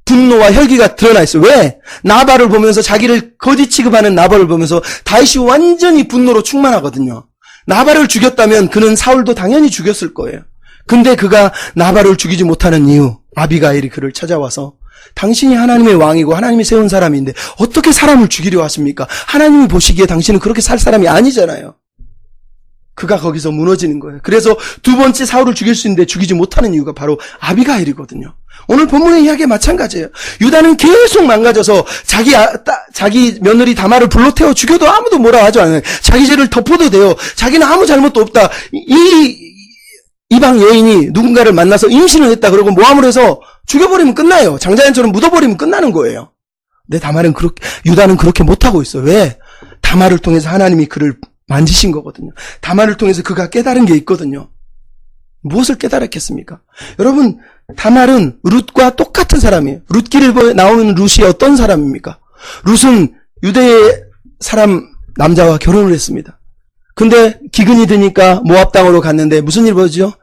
분노와 혈기가 드러나 있어요. 왜? 나발을 보면서 자기를 거짓 취급하는 나발을 보면서 다윗이 완전히 분노로 충만하거든요. 나발을 죽였다면 그는 사울도 당연히 죽였을 거예요. 근데 그가 나발을 죽이지 못하는 이유, 아비가일이 그를 찾아와서 당신이 하나님의 왕이고 하나님이 세운 사람인데 어떻게 사람을 죽이려 하십니까? 하나님이 보시기에 당신은 그렇게 살 사람이 아니잖아요. 그가 거기서 무너지는 거예요. 그래서 두 번째 사울을 죽일 수 있는데 죽이지 못하는 이유가 바로 아비가일이거든요. 오늘 본문의 이야기에 마찬가지예요. 유다는 계속 망가져서 자기 며느리 다말을 불러 태워 죽여도 아무도 뭐라 하지 않아요. 자기 죄를 덮어도 돼요. 자기는 아무 잘못도 없다. 이방 여인이 누군가를 만나서 임신을 했다. 그러고 모함을 해서 죽여버리면 끝나요. 장자연처럼 묻어버리면 끝나는 거예요. 근데 유다는 그렇게 못하고 있어요. 왜? 다말을 통해서 하나님이 그를 만지신 거거든요. 다말을 통해서 그가 깨달은 게 있거든요. 무엇을 깨달았겠습니까? 여러분, 다말은 룻과 똑같은 사람이에요. 룻기를 나오는 룻이 어떤 사람입니까? 룻은 유대의 남자와 결혼을 했습니다. 근데 기근이 드니까 모압 땅으로 갔는데 무슨 일 벌어지죠?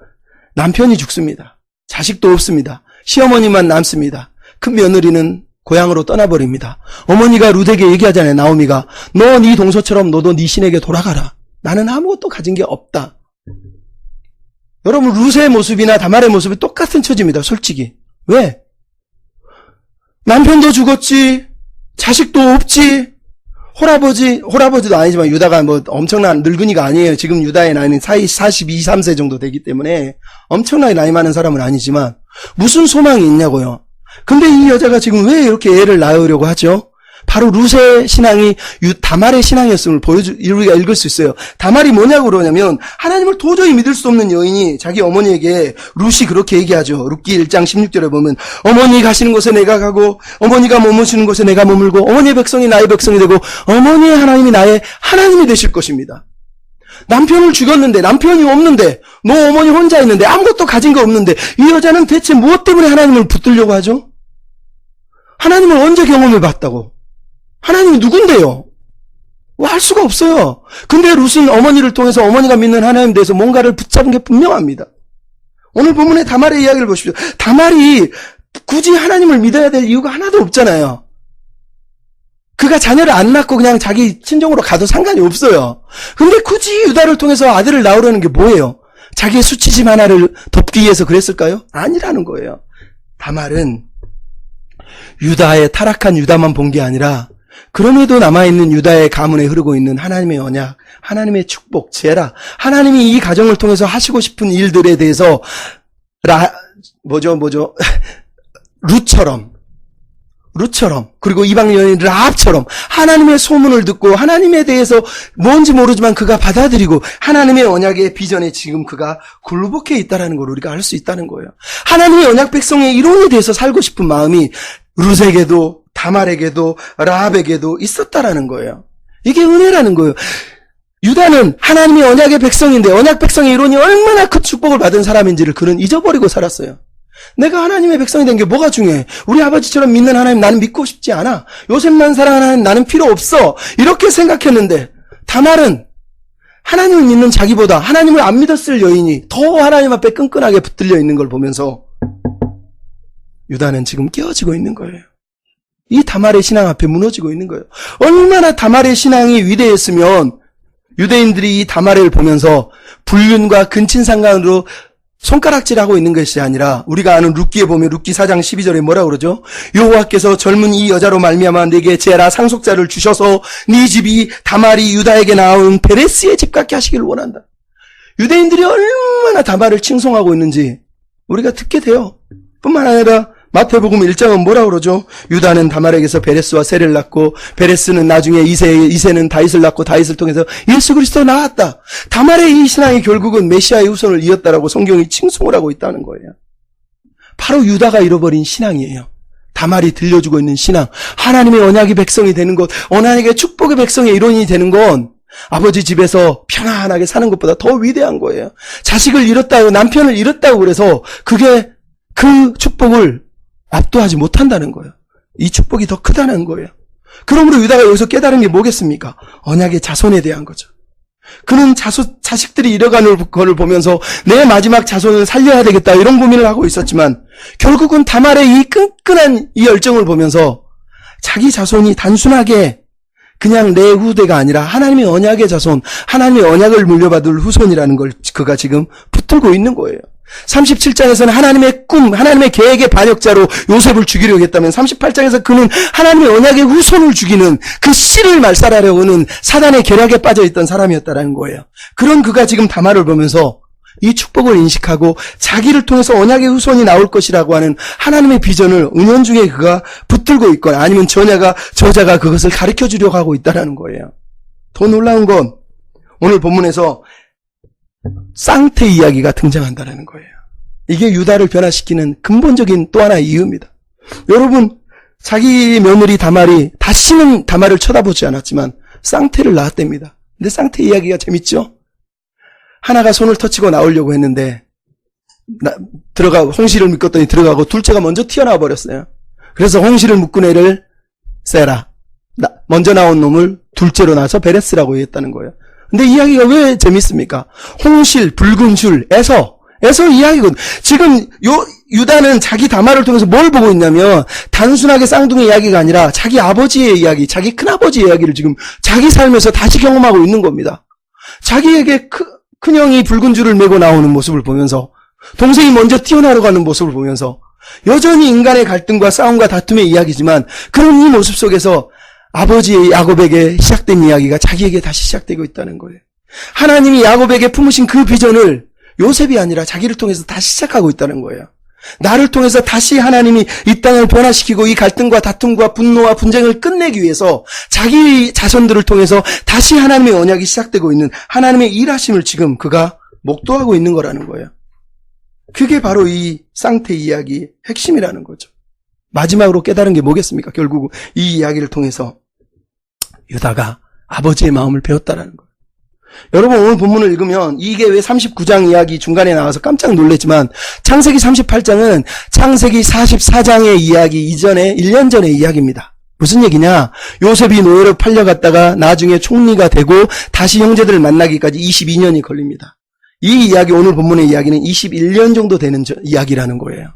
남편이 죽습니다. 자식도 없습니다. 시어머니만 남습니다. 큰 며느리는 고향으로 떠나버립니다. 어머니가 룻에게 얘기하잖아요. 나오미가 너 네 동서처럼 너도 네 신에게 돌아가라. 나는 아무것도 가진 게 없다. 여러분 룻의 모습이나 다말의 모습이 똑같은 처지입니다. 솔직히. 왜? 남편도 죽었지. 자식도 없지. 홀아버지도 아니지만 유다가 뭐 엄청난 늙은이가 아니에요. 지금 유다의 나이는 42, 3세 정도 되기 때문에 엄청나게 나이 많은 사람은 아니지만 무슨 소망이 있냐고요. 근데 이 여자가 지금 왜 이렇게 애를 낳으려고 하죠? 바로 룻의 신앙이 다말의 신앙이었음을 우리가 읽을 수 있어요. 다말이 뭐냐고 그러냐면 하나님을 도저히 믿을 수 없는 여인이 자기 어머니에게 룻이 그렇게 얘기하죠. 룻기 1장 16절에 보면 어머니 가시는 곳에 내가 가고 어머니가 머무시는 곳에 내가 머물고 어머니의 백성이 나의 백성이 되고 어머니의 하나님이 나의 하나님이 되실 것입니다. 남편을 죽였는데 남편이 없는데 너 어머니 혼자 있는데 아무것도 가진 거 없는데 이 여자는 대체 무엇 때문에 하나님을 붙들려고 하죠? 하나님을 언제 경험해 봤다고? 하나님이 누군데요? 할 수가 없어요. 근데 룻은 어머니를 통해서 어머니가 믿는 하나님에 대해서 뭔가를 붙잡은 게 분명합니다. 오늘 본문의 다말의 이야기를 보십시오. 다말이 굳이 하나님을 믿어야 될 이유가 하나도 없잖아요. 그가 자녀를 안 낳고 그냥 자기 친정으로 가도 상관이 없어요. 근데 굳이 유다를 통해서 아들을 낳으려는 게 뭐예요? 자기의 수치심 하나를 덮기 위해서 그랬을까요? 아니라는 거예요. 다말은 유다의 타락한 유다만 본 게 아니라 그럼에도 남아있는 유다의 가문에 흐르고 있는 하나님의 언약, 하나님의 축복, 제라, 하나님이 이 가정을 통해서 하시고 싶은 일들에 대해서 룻처럼, 그리고 이방 여인 라합처럼 하나님의 소문을 듣고 하나님에 대해서 뭔지 모르지만 그가 받아들이고 하나님의 언약의 비전에 지금 그가 굴복해 있다는 걸 우리가 알 수 있다는 거예요. 하나님의 언약 백성의 일원에 대해서 살고 싶은 마음이 룻에게도 다말에게도 라합에게도 있었다라는 거예요. 이게 은혜라는 거예요. 유다는 하나님의 언약의 백성인데 언약 백성의 일원이 얼마나 큰 축복을 받은 사람인지를 그는 잊어버리고 살았어요. 내가 하나님의 백성이 된 게 뭐가 중요해? 우리 아버지처럼 믿는 하나님 나는 믿고 싶지 않아. 요셉만 사랑하는 하나님 나는 필요 없어. 이렇게 생각했는데 다말은 하나님을 믿는 자기보다 하나님을 안 믿었을 여인이 더 하나님 앞에 끈끈하게 붙들려 있는 걸 보면서 유다는 지금 깨어지고 있는 거예요. 이 다말의 신앙 앞에 무너지고 있는 거예요. 얼마나 다말의 신앙이 위대했으면 유대인들이 이 다말을 보면서 불륜과 근친상간으로 손가락질하고 있는 것이 아니라 우리가 아는 룻기에 보면 룻기 4장 12절에 뭐라고 그러죠? 여호와께서 젊은 이 여자로 말미암아 내게 제라 상속자를 주셔서 네 집이 다말이 유다에게 낳은 베레스의 집 같게 하시기를 원한다. 유대인들이 얼마나 다말을 칭송하고 있는지 우리가 듣게 돼요. 뿐만 아니라 마태복음 1장은 뭐라고 그러죠? 유다는 다말에게서 베레스와 세를 낳고 베레스는 나중에 이세는 다윗을 낳고 다윗을 통해서 예수 그리스도가 나왔다. 다말의 이 신앙이 결국은 메시아의 후손을 이었다라고 성경이 칭송을 하고 있다는 거예요. 바로 유다가 잃어버린 신앙이에요. 다말이 들려주고 있는 신앙. 하나님의 언약의 백성이 되는 것, 언약의 축복의 백성의 일원이 되는 건 아버지 집에서 편안하게 사는 것보다 더 위대한 거예요. 자식을 잃었다고 남편을 잃었다고 그래서 그게 그 축복을 압도하지 못한다는 거예요. 이 축복이 더 크다는 거예요. 그러므로 유다가 여기서 깨달은 게 뭐겠습니까? 언약의 자손에 대한 거죠. 그는 자식들이 잃어가는 것을 보면서 내 마지막 자손을 살려야 되겠다 이런 고민을 하고 있었지만 결국은 다말의 이 끈끈한 이 열정을 보면서 자기 자손이 단순하게 그냥 내 후대가 아니라 하나님의 언약의 자손, 하나님의 언약을 물려받을 후손이라는 걸 그가 지금 붙들고 있는 거예요. 37장에서는 하나님의 꿈, 하나님의 계획의 반역자로 요셉을 죽이려고 했다면 38장에서 그는 하나님의 언약의 후손을 죽이는 그 씨를 말살하려고 하는 사단의 계략에 빠져있던 사람이었다는 거예요. 그런 그가 지금 다말을 보면서 이 축복을 인식하고 자기를 통해서 언약의 후손이 나올 것이라고 하는 하나님의 비전을 은연중에 그가 붙들고 있거나 아니면 저자가 그것을 가르쳐 주려고 하고 있다는 거예요. 더 놀라운 건 오늘 본문에서 쌍태 이야기가 등장한다는 거예요. 이게 유다를 변화시키는 근본적인 또 하나의 이유입니다. 여러분, 자기 며느리 다말이 다시는 다말을 쳐다보지 않았지만 쌍태를 낳았답니다. 근데 쌍태 이야기가 재밌죠? 하나가 손을 터치고 나오려고 했는데 홍시를 묶었더니 들어가고 둘째가 먼저 튀어나와 버렸어요. 그래서 홍시를 묶은 애를 세라, 먼저 나온 놈을 둘째로 낳아서 베레스라고 했다는 거예요. 근데 이야기가 왜 재밌습니까? 홍실, 붉은 줄, 에서 이야기거든. 지금 유다는 자기 다말을 통해서 뭘 보고 있냐면 단순하게 쌍둥이 이야기가 아니라 자기 아버지의 이야기, 자기 큰아버지의 이야기를 지금 자기 삶에서 다시 경험하고 있는 겁니다. 자기에게 큰형이 붉은 줄을 메고 나오는 모습을 보면서 동생이 먼저 튀어나가는 모습을 보면서 여전히 인간의 갈등과 싸움과 다툼의 이야기지만 그런 이 모습 속에서 아버지의 야곱에게 시작된 이야기가 자기에게 다시 시작되고 있다는 거예요. 하나님이 야곱에게 품으신 그 비전을 요셉이 아니라 자기를 통해서 다시 시작하고 있다는 거예요. 나를 통해서 다시 하나님이 이 땅을 변화시키고 이 갈등과 다툼과 분노와 분쟁을 끝내기 위해서 자기 자손들을 통해서 다시 하나님의 언약이 시작되고 있는 하나님의 일하심을 지금 그가 목도하고 있는 거라는 거예요. 그게 바로 이 쌍태 이야기의 핵심이라는 거죠. 마지막으로 깨달은 게 뭐겠습니까? 결국 이 이야기를 통해서 유다가 아버지의 마음을 배웠다라는 거예요. 여러분 오늘 본문을 읽으면 이게 왜 39장 이야기 중간에 나와서 깜짝 놀랐지만 창세기 38장은 창세기 44장의 이야기 이전에 1년 전의 이야기입니다. 무슨 얘기냐? 요셉이 노예로 팔려갔다가 나중에 총리가 되고 다시 형제들을 만나기까지 22년이 걸립니다. 이 이야기 오늘 본문의 이야기는 21년 정도 되는 이야기라는 거예요.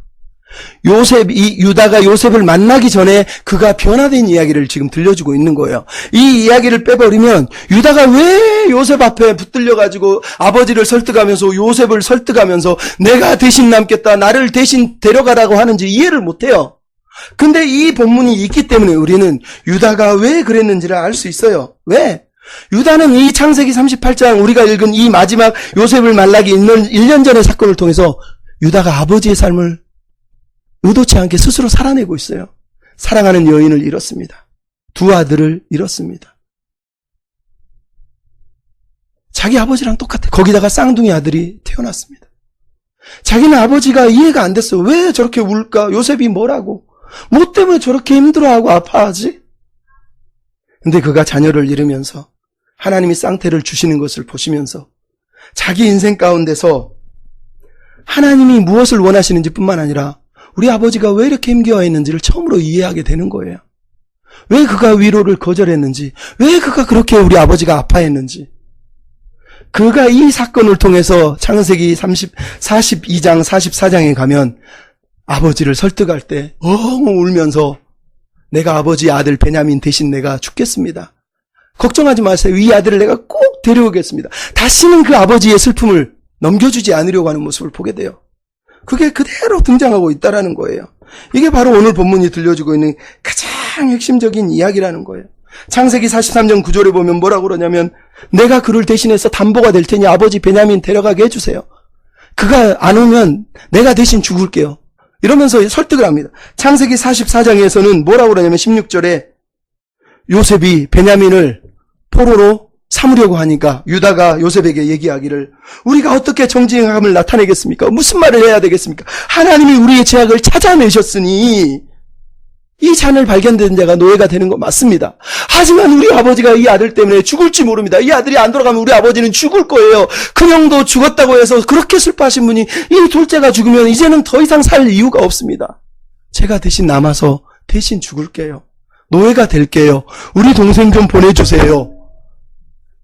유다가 요셉을 만나기 전에 그가 변화된 이야기를 지금 들려주고 있는 거예요. 이 이야기를 빼버리면 유다가 왜 요셉 앞에 붙들려가지고 아버지를 설득하면서 요셉을 설득하면서 내가 대신 남겠다, 나를 대신 데려가라고 하는지 이해를 못해요. 근데 이 본문이 있기 때문에 우리는 유다가 왜 그랬는지를 알 수 있어요. 왜? 유다는 이 창세기 38장 우리가 읽은 이 마지막 요셉을 만나기 1년 전의 사건을 통해서 유다가 아버지의 삶을 의도치 않게 스스로 살아내고 있어요. 사랑하는 여인을 잃었습니다. 두 아들을 잃었습니다. 자기 아버지랑 똑같아. 거기다가 쌍둥이 아들이 태어났습니다. 자기는 아버지가 이해가 안 됐어. 왜 저렇게 울까? 요셉이 뭐라고? 뭐 때문에 저렇게 힘들어하고 아파하지? 근데 그가 자녀를 잃으면서 하나님이 쌍태를 주시는 것을 보시면서 자기 인생 가운데서 하나님이 무엇을 원하시는지 뿐만 아니라 우리 아버지가 왜 이렇게 힘겨워했는지를 처음으로 이해하게 되는 거예요. 왜 그가 위로를 거절했는지, 왜 그가 그렇게 우리 아버지가 아파했는지. 그가 이 사건을 통해서 창세기 42장, 44장에 가면 아버지를 설득할 때 엉 울면서 내가 아버지의 아들 베냐민 대신 내가 죽겠습니다. 걱정하지 마세요. 이 아들을 내가 꼭 데려오겠습니다. 다시는 그 아버지의 슬픔을 넘겨주지 않으려고 하는 모습을 보게 돼요. 그게 그대로 등장하고 있다라는 거예요. 이게 바로 오늘 본문이 들려주고 있는 가장 핵심적인 이야기라는 거예요. 창세기 43장 9절에 보면 뭐라고 그러냐면 내가 그를 대신해서 담보가 될 테니 아버지 베냐민 데려가게 해주세요. 그가 안 오면 내가 대신 죽을게요. 이러면서 설득을 합니다. 창세기 44장에서는 뭐라고 그러냐면 16절에 요셉이 베냐민을 포로로 삼으려고 하니까 유다가 요셉에게 얘기하기를 우리가 어떻게 정직함을 나타내겠습니까? 무슨 말을 해야 되겠습니까? 하나님이 우리의 죄악을 찾아내셨으니 이 잔을 발견된 자가 노예가 되는 거 맞습니다. 하지만 우리 아버지가 이 아들 때문에 죽을지 모릅니다. 이 아들이 안 돌아가면 우리 아버지는 죽을 거예요. 큰형도 죽었다고 해서 그렇게 슬퍼하신 분이 이 둘째가 죽으면 이제는 더 이상 살 이유가 없습니다. 제가 대신 남아서 대신 죽을게요. 노예가 될게요. 우리 동생 좀 보내주세요.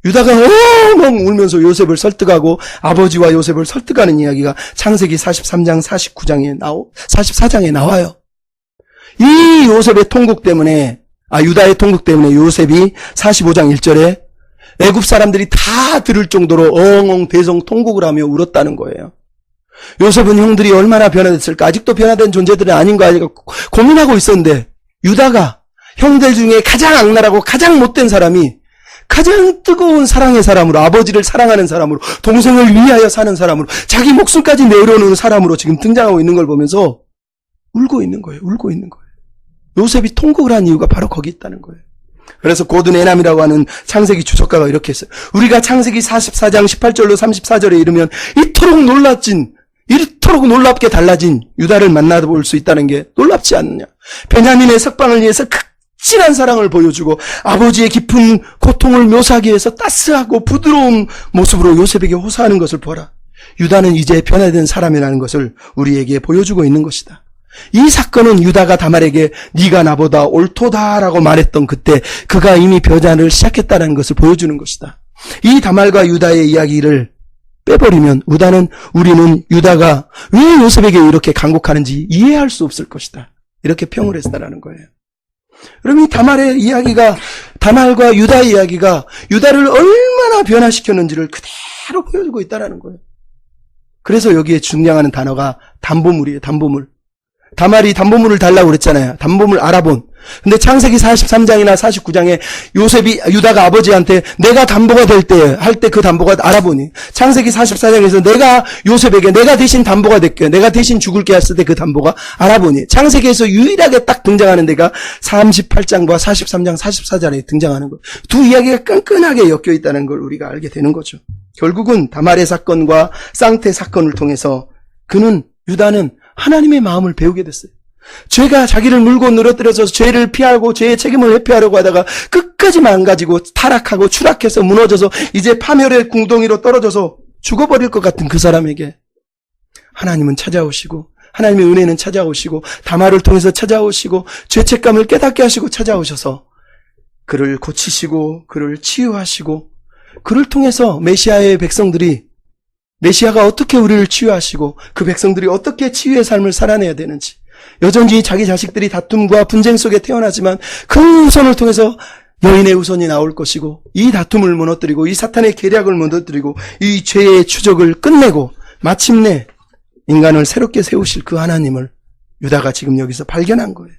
유다가 엉엉 울면서 요셉을 설득하고 아버지와 요셉을 설득하는 이야기가 창세기 43장 44장에 나와요. 이 요셉의 통곡 때문에 유다의 통곡 때문에 요셉이 45장 1절에 애굽 사람들이 다 들을 정도로 엉엉 대성 통곡을 하며 울었다는 거예요. 요셉은 형들이 얼마나 변화됐을까? 아직도 변화된 존재들은 아닌가 고민하고 있었는데 유다가 형들 중에 가장 악랄하고 가장 못된 사람이 가장 뜨거운 사랑의 사람으로 아버지를 사랑하는 사람으로 동생을 위하여 사는 사람으로 자기 목숨까지 내려놓는 사람으로 지금 등장하고 있는 걸 보면서 울고 있는 거예요. 울고 있는 거예요. 요셉이 통곡을 한 이유가 바로 거기 있다는 거예요. 그래서 고든 에남이라고 하는 창세기 주석가가 이렇게 했어요. 우리가 창세기 44장 18절로 34절에 이르면 이토록 놀랍게 달라진 유다를 만나볼 수 있다는 게 놀랍지 않느냐. 베냐민의 석방을 위해서 극진한 사랑을 보여주고 아버지의 깊은 고통을 묘사하기 위해서 따스하고 부드러운 모습으로 요셉에게 호소하는 것을 보라. 유다는 이제 변화된 사람이라는 것을 우리에게 보여주고 있는 것이다. 이 사건은 유다가 다말에게 네가 나보다 옳도다라고 말했던 그때 그가 이미 변화를 시작했다는 것을 보여주는 것이다. 이 다말과 유다의 이야기를 빼버리면 우리는 유다가 왜 요셉에게 이렇게 간곡하는지 이해할 수 없을 것이다. 이렇게 평을 했다라는 거예요. 그럼 이 다말과 유다의 이야기가 유다를 얼마나 변화시켰는지를 그대로 보여주고 있다라는 거예요. 그래서 여기에 중요한 단어가 담보물이에요. 담보물. 다말이 담보물을 달라고 그랬잖아요. 담보물 알아본. 근데 창세기 43장이나 49장에 유다가 아버지한테 내가 담보가 될 때 할 때 그 담보가 알아보니 창세기 44장에서 내가 요셉에게 내가 대신 담보가 될게 내가 대신 죽을게 했을 때 그 담보가 알아보니 창세기에서 유일하게 딱 등장하는 데가 38장과 43장 44장에 등장하는 것. 두 이야기가 끈끈하게 엮여 있다는 걸 우리가 알게 되는 거죠. 결국은 다말의 사건과 쌍태 사건을 통해서 유다는 하나님의 마음을 배우게 됐어요. 죄가 자기를 물고 늘어뜨려서 죄를 피하고 죄의 책임을 회피하려고 하다가 끝까지 망가지고 타락하고 추락해서 무너져서 이제 파멸의 궁덩이로 떨어져서 죽어버릴 것 같은 그 사람에게 하나님은 찾아오시고 하나님의 은혜는 찾아오시고 다말을 통해서 찾아오시고 죄책감을 깨닫게 하시고 찾아오셔서 그를 고치시고 그를 치유하시고 그를 통해서 메시아가 어떻게 우리를 치유하시고 그 백성들이 어떻게 치유의 삶을 살아내야 되는지 여전히 자기 자식들이 다툼과 분쟁 속에 태어나지만 그 후손을 통해서 여인의 후손이 나올 것이고 이 다툼을 무너뜨리고 이 사탄의 계략을 무너뜨리고 이 죄의 추적을 끝내고 마침내 인간을 새롭게 세우실 그 하나님을 유다가 지금 여기서 발견한 거예요.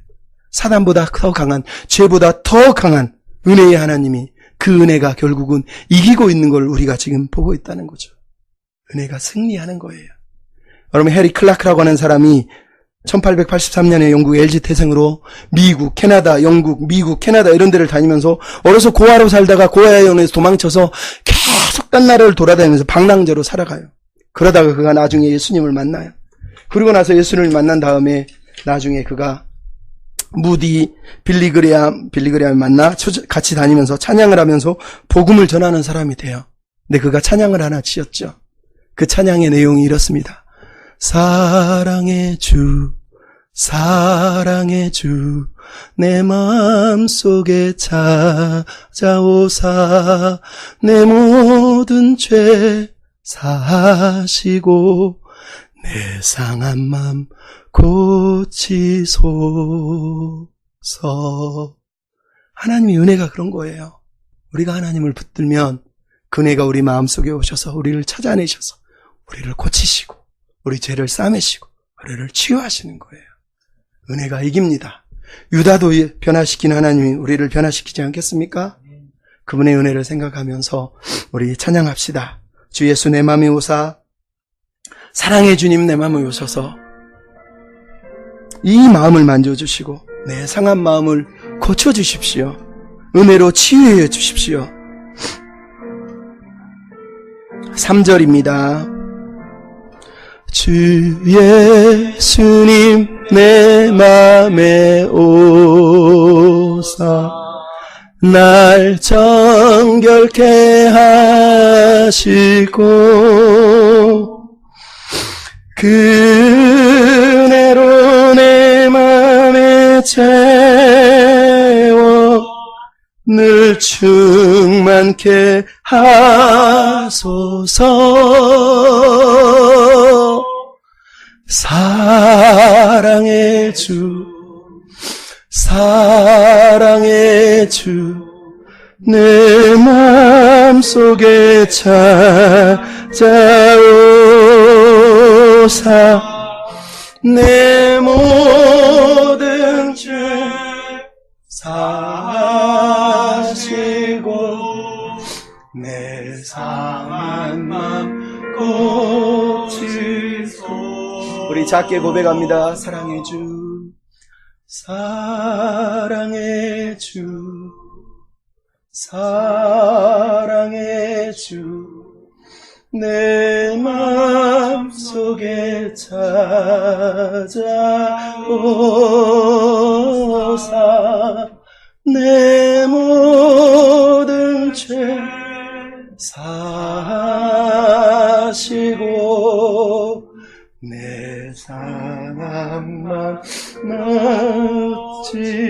사단보다 더 강한 죄보다 더 강한 은혜의 하나님이 그 은혜가 결국은 이기고 있는 걸 우리가 지금 보고 있다는 거죠. 은혜가 승리하는 거예요. 여러분 해리 클라크라고 하는 사람이 1883년에 영국 LG 태생으로 미국, 캐나다, 영국, 미국, 캐나다 이런 데를 다니면서 어려서 고아로 살다가 고아원에서 도망쳐서 계속 딴 나라를 돌아다니면서 방랑자로 살아가요. 그러다가 그가 나중에 예수님을 만나요. 그리고 나서 예수님을 만난 다음에 나중에 그가 무디, 빌리그레암 만나 같이 다니면서 찬양을 하면서 복음을 전하는 사람이 돼요. 근데 그가 찬양을 하나 지었죠. 그 찬양의 내용이 이렇습니다. 사랑의 주, 내 마음속에 찾아오사, 내 모든 죄 사하시고, 내 상한 맘 고치소서. 하나님의 은혜가 그런 거예요. 우리가 하나님을 붙들면 그네가 우리 마음속에 오셔서 우리를 찾아내셔서 우리를 고치시고 우리 죄를 싸매시고 우리를 치유하시는 거예요. 은혜가 이깁니다. 유다도 변화시킨 하나님이 우리를 변화시키지 않겠습니까? 그분의 은혜를 생각하면서 우리 찬양합시다. 주 예수 내 맘에 오사, 사랑의 주님 내 마음에 오셔서 이 마음을 만져주시고 내 상한 마음을 고쳐주십시오. 은혜로 치유해 주십시오. 3절입니다. 주 예수님 내 맘에 오사, 날 정결케 하시고, 그 은혜로 내 맘에 채워 늘 충만케 하소서. 사랑의 주, 내 마음속에 찾아오사, 내 모든 죄 사하시고 내 상한 맘 고치소. 우리 작게 고백합니다. 사랑의 주, 사랑의 주, 내 마음속에 찾아오사, 내 모든 죄 사하시고 내 상한 맘 고치소서.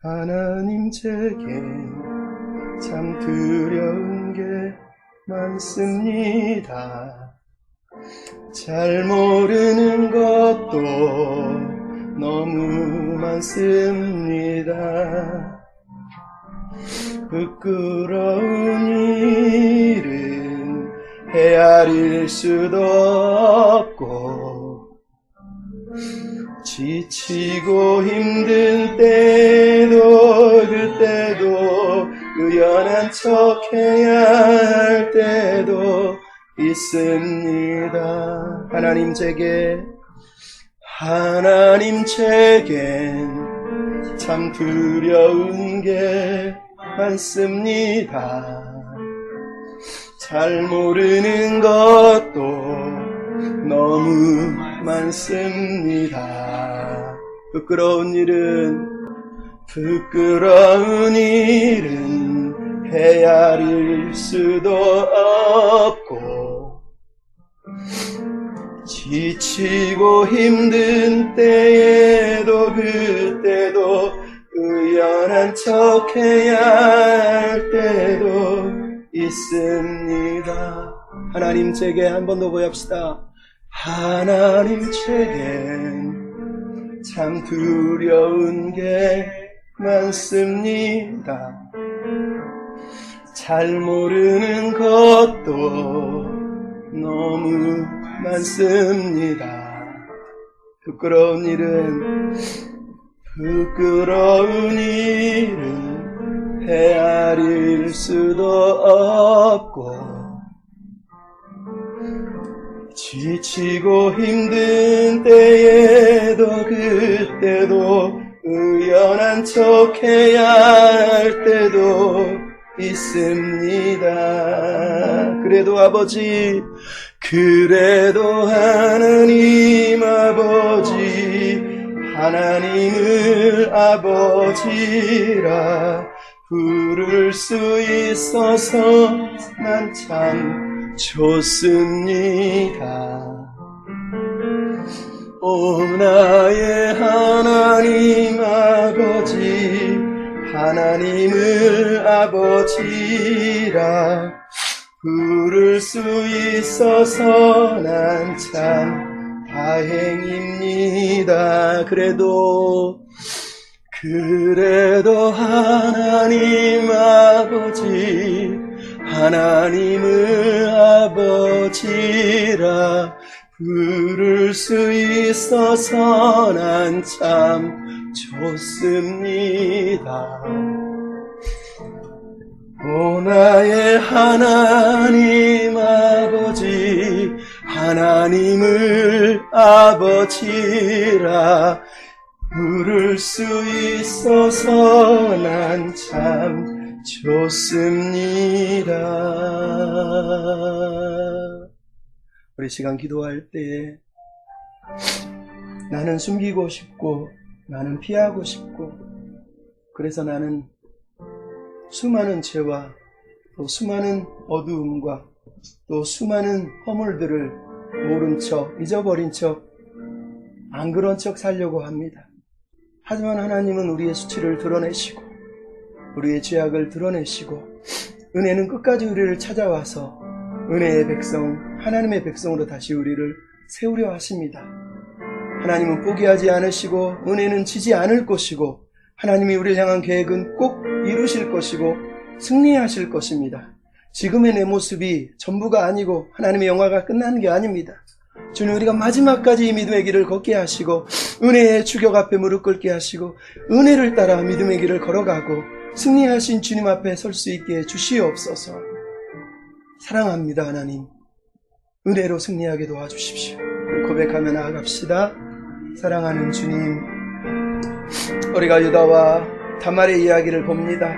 하나님 제게 참 두려운 게 많습니다. 잘 모르는 것도 너무 많습니다. 부끄러운 일은 헤아릴 수도 없고, 지치고 힘든 때도 그때도 의연한 척 해야 할 때도 있습니다. 하나님 제겐 참 두려운 게 많습니다. 잘 모르는 것도 너무 많습니다. 부끄러운 일은 헤아릴 수도 없고, 지치고 힘든 때에도 그때도 의연한 척 해야 할 때도 있습니다. 하나님 제게 한 번 더 고백합시다. 하나님 제겐 참 두려운 게 많습니다. 잘 모르는 것도 너무 많습니다. 부끄러운 일은 헤아릴 수도 없고, 지치고 힘든 때에도 그때도 의연한 척 해야 할 때도 있습니다. 그래도 아버지, 그래도 하나님 아버지, 하나님을 아버지라 부를 수 있어서 난 참 좋습니다. 오 나의 하나님 아버지, 하나님을 아버지라 부를 수 있어서 난 참 다행입니다. 그래도 하나님 아버지, 하나님을 아버지라 부를 수 있어서 난 참 좋습니다. 오 나의 하나님 아버지, 하나님을 아버지라 부를 수 있어서 난 참 좋습니다. 우리 시간 기도할 때 나는 숨기고 싶고 나는 피하고 싶고 그래서 나는 수많은 죄와 또 수많은 어두움과 또 수많은 허물들을 모른 척, 잊어버린 척, 안 그런 척 살려고 합니다. 하지만 하나님은 우리의 수치를 드러내시고 우리의 죄악을 드러내시고 은혜는 끝까지 우리를 찾아와서 은혜의 백성, 하나님의 백성으로 다시 우리를 세우려 하십니다. 하나님은 포기하지 않으시고 은혜는 지지 않을 것이고 하나님이 우리를 향한 계획은 꼭 이루실 것이고 승리하실 것입니다. 지금의 내 모습이 전부가 아니고 하나님의 영화가 끝나는 게 아닙니다. 주님, 우리가 마지막까지 이 믿음의 길을 걷게 하시고 은혜의 주격 앞에 무릎 꿇게 하시고 은혜를 따라 믿음의 길을 걸어가고 승리하신 주님 앞에 설 수 있게 해주시옵소서. 사랑합니다. 하나님, 은혜로 승리하게 도와주십시오. 고백하며 나아갑시다. 사랑하는 주님, 우리가 유다와 다말의 이야기를 봅니다.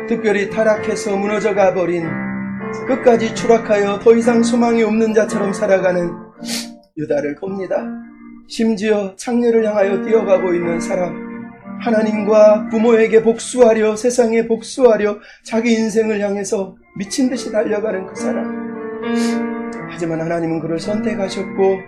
특별히 타락해서 무너져 가버린, 끝까지 추락하여 더 이상 소망이 없는 자처럼 살아가는 유다를 봅니다. 심지어 창녀를 향하여 뛰어가고 있는 사람, 하나님과 부모에게 복수하려, 세상에 복수하려 자기 인생을 향해서 미친 듯이 달려가는 그 사람. 하지만 하나님은 그를 선택하셨고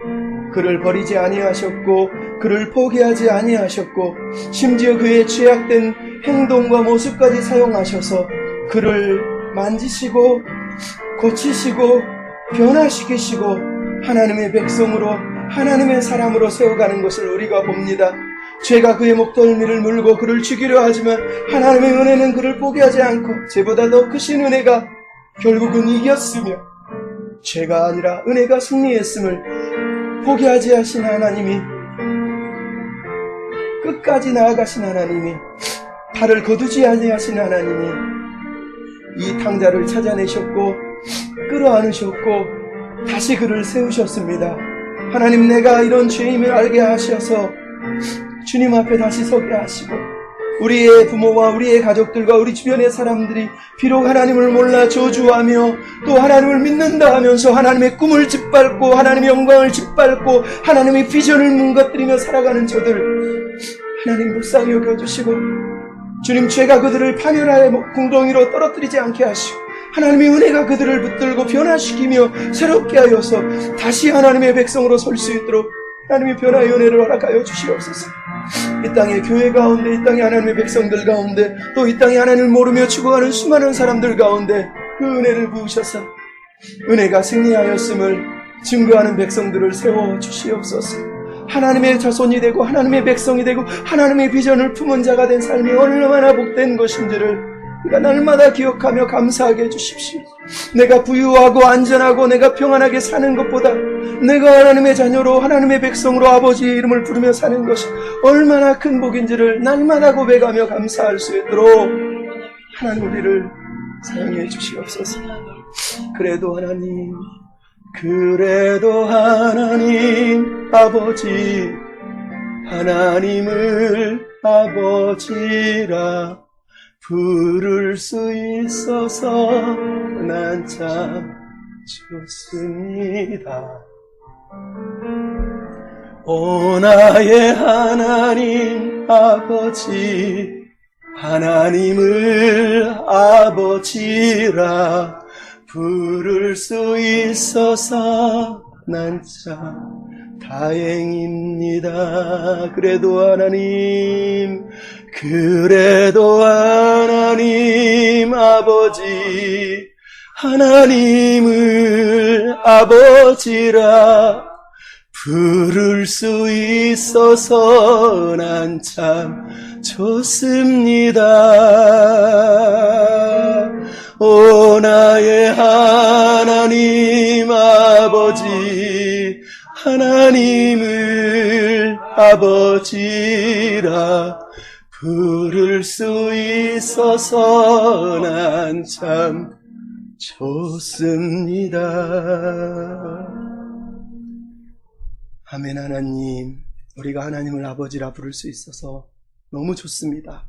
그를 버리지 아니하셨고 그를 포기하지 아니하셨고 심지어 그의 죄악된 행동과 모습까지 사용하셔서 그를 만지시고 고치시고 변화시키시고 하나님의 백성으로, 하나님의 사람으로 세워가는 것을 우리가 봅니다. 죄가 그의 목덜미를 물고 그를 죽이려 하지만 하나님의 은혜는 그를 포기하지 않고 죄보다 더 크신 은혜가 결국은 이겼으며 죄가 아니라 은혜가 승리했음을 포기하지 하신 하나님이, 끝까지 나아가신 하나님이, 발을 거두지 아니하신 하나님이 이 탕자를 찾아내셨고 끌어안으셨고 다시 그를 세우셨습니다. 하나님, 내가 이런 죄임을 알게 하셔서 주님 앞에 다시 서게 하시고 우리의 부모와 우리의 가족들과 우리 주변의 사람들이 비록 하나님을 몰라 저주하며 또 하나님을 믿는다 하면서 하나님의 꿈을 짓밟고 하나님의 영광을 짓밟고 하나님의 비전을 뭉거뜨리며 살아가는 저들 하나님 불쌍히 여겨주시고 주님, 죄가 그들을 파멸하여 궁덩이로 떨어뜨리지 않게 하시고 하나님의 은혜가 그들을 붙들고 변화시키며 새롭게 하여서 다시 하나님의 백성으로 설 수 있도록 하나님의 변화의 은혜를 허락하여 주시옵소서. 이 땅의 교회 가운데, 이 땅의 하나님의 백성들 가운데, 또 이 땅에 하나님을 모르며 죽어가는 수많은 사람들 가운데 그 은혜를 부으셔서 은혜가 승리하였음을 증거하는 백성들을 세워 주시옵소서. 하나님의 자손이 되고 하나님의 백성이 되고 하나님의 비전을 품은 자가 된 삶이 얼마나 복된 것인지를 우리가 날마다 기억하며 감사하게 해주십시오. 내가 부유하고 안전하고 내가 평안하게 사는 것보다 내가 하나님의 자녀로 하나님의 백성으로 아버지의 이름을 부르며 사는 것이 얼마나 큰 복인지를 날마다 고백하며 감사할 수 있도록 하나님 우리를 사용해 주시옵소서. 그래도 하나님, 그래도 하나님 아버지, 하나님을 아버지라 부를 수 있어서 난 참 좋습니다. 오 나의 하나님 아버지, 하나님을 아버지라 부를 수 있어서 난 참 다행입니다. 그래도 하나님 아버지, 하나님을 아버지라 부를 수 있어서 난 참 좋습니다. 오 나의 하나님 아버지, 하나님을 아버지라 부를 수 있어서 난 참 좋습니다. 아멘. 하나님, 우리가 하나님을 아버지라 부를 수 있어서 너무 좋습니다.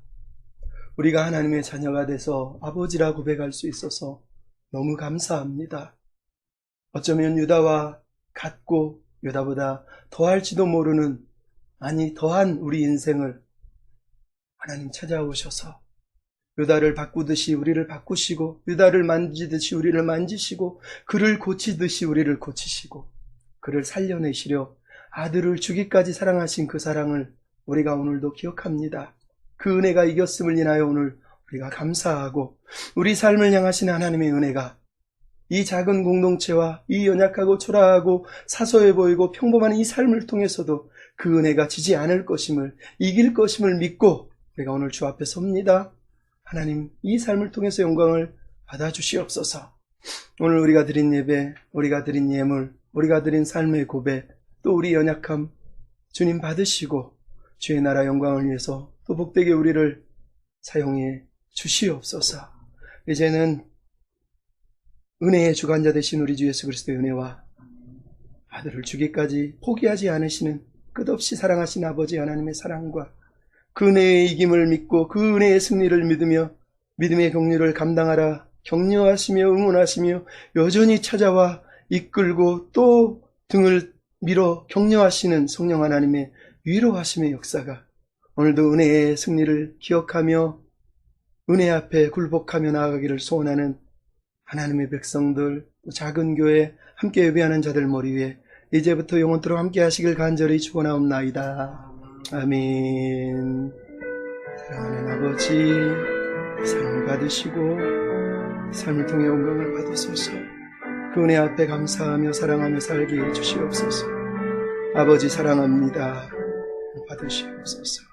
우리가 하나님의 자녀가 돼서 아버지라 고백할 수 있어서 너무 감사합니다. 어쩌면 유다와 같고 유다보다 더할지도 모르는, 아니 더한 우리 인생을 하나님 찾아오셔서 유다를 바꾸듯이 우리를 바꾸시고, 유다를 만지듯이 우리를 만지시고, 그를 고치듯이 우리를 고치시고, 그를 살려내시려 아들을 주기까지 사랑하신 그 사랑을 우리가 오늘도 기억합니다. 그 은혜가 이겼음을 인하여 오늘 우리가 감사하고, 우리 삶을 향하신 하나님의 은혜가 이 작은 공동체와 이 연약하고 초라하고 사소해 보이고 평범한 이 삶을 통해서도 그 은혜가 지지 않을 것임을, 이길 것임을 믿고 우리가 오늘 주 앞에 섭니다. 하나님, 이 삶을 통해서 영광을 받아주시옵소서. 오늘 우리가 드린 예배, 우리가 드린 예물, 우리가 드린 삶의 고백, 또 우리 연약함 주님 받으시고 주의 나라 영광을 위해서 또 복되게 우리를 사용해 주시옵소서. 이제는 은혜의 주관자 되신 우리 주 예수 그리스도의 은혜와 아들을 주기까지 포기하지 않으시는 끝없이 사랑하신 아버지 하나님의 사랑과 그 은혜의 이김을 믿고 그 은혜의 승리를 믿으며 믿음의 경륜을 감당하라 격려하시며 응원하시며 여전히 찾아와 이끌고 또 등을 밀어 격려하시는 성령 하나님의 위로하심의 역사가 오늘도 은혜의 승리를 기억하며 은혜 앞에 굴복하며 나아가기를 소원하는 하나님의 백성들, 작은 교회 함께 예배하는 자들 머리 위에 이제부터 영원토록 함께 하시길 간절히 축원하옵나이다. 아멘. 사랑하는 아버지, 사랑을 받으시고 삶을 통해 영광을 받으소서. 그 은혜 앞에 감사하며 사랑하며 살게 해주시옵소서. 아버지 사랑합니다. 받으시옵소서.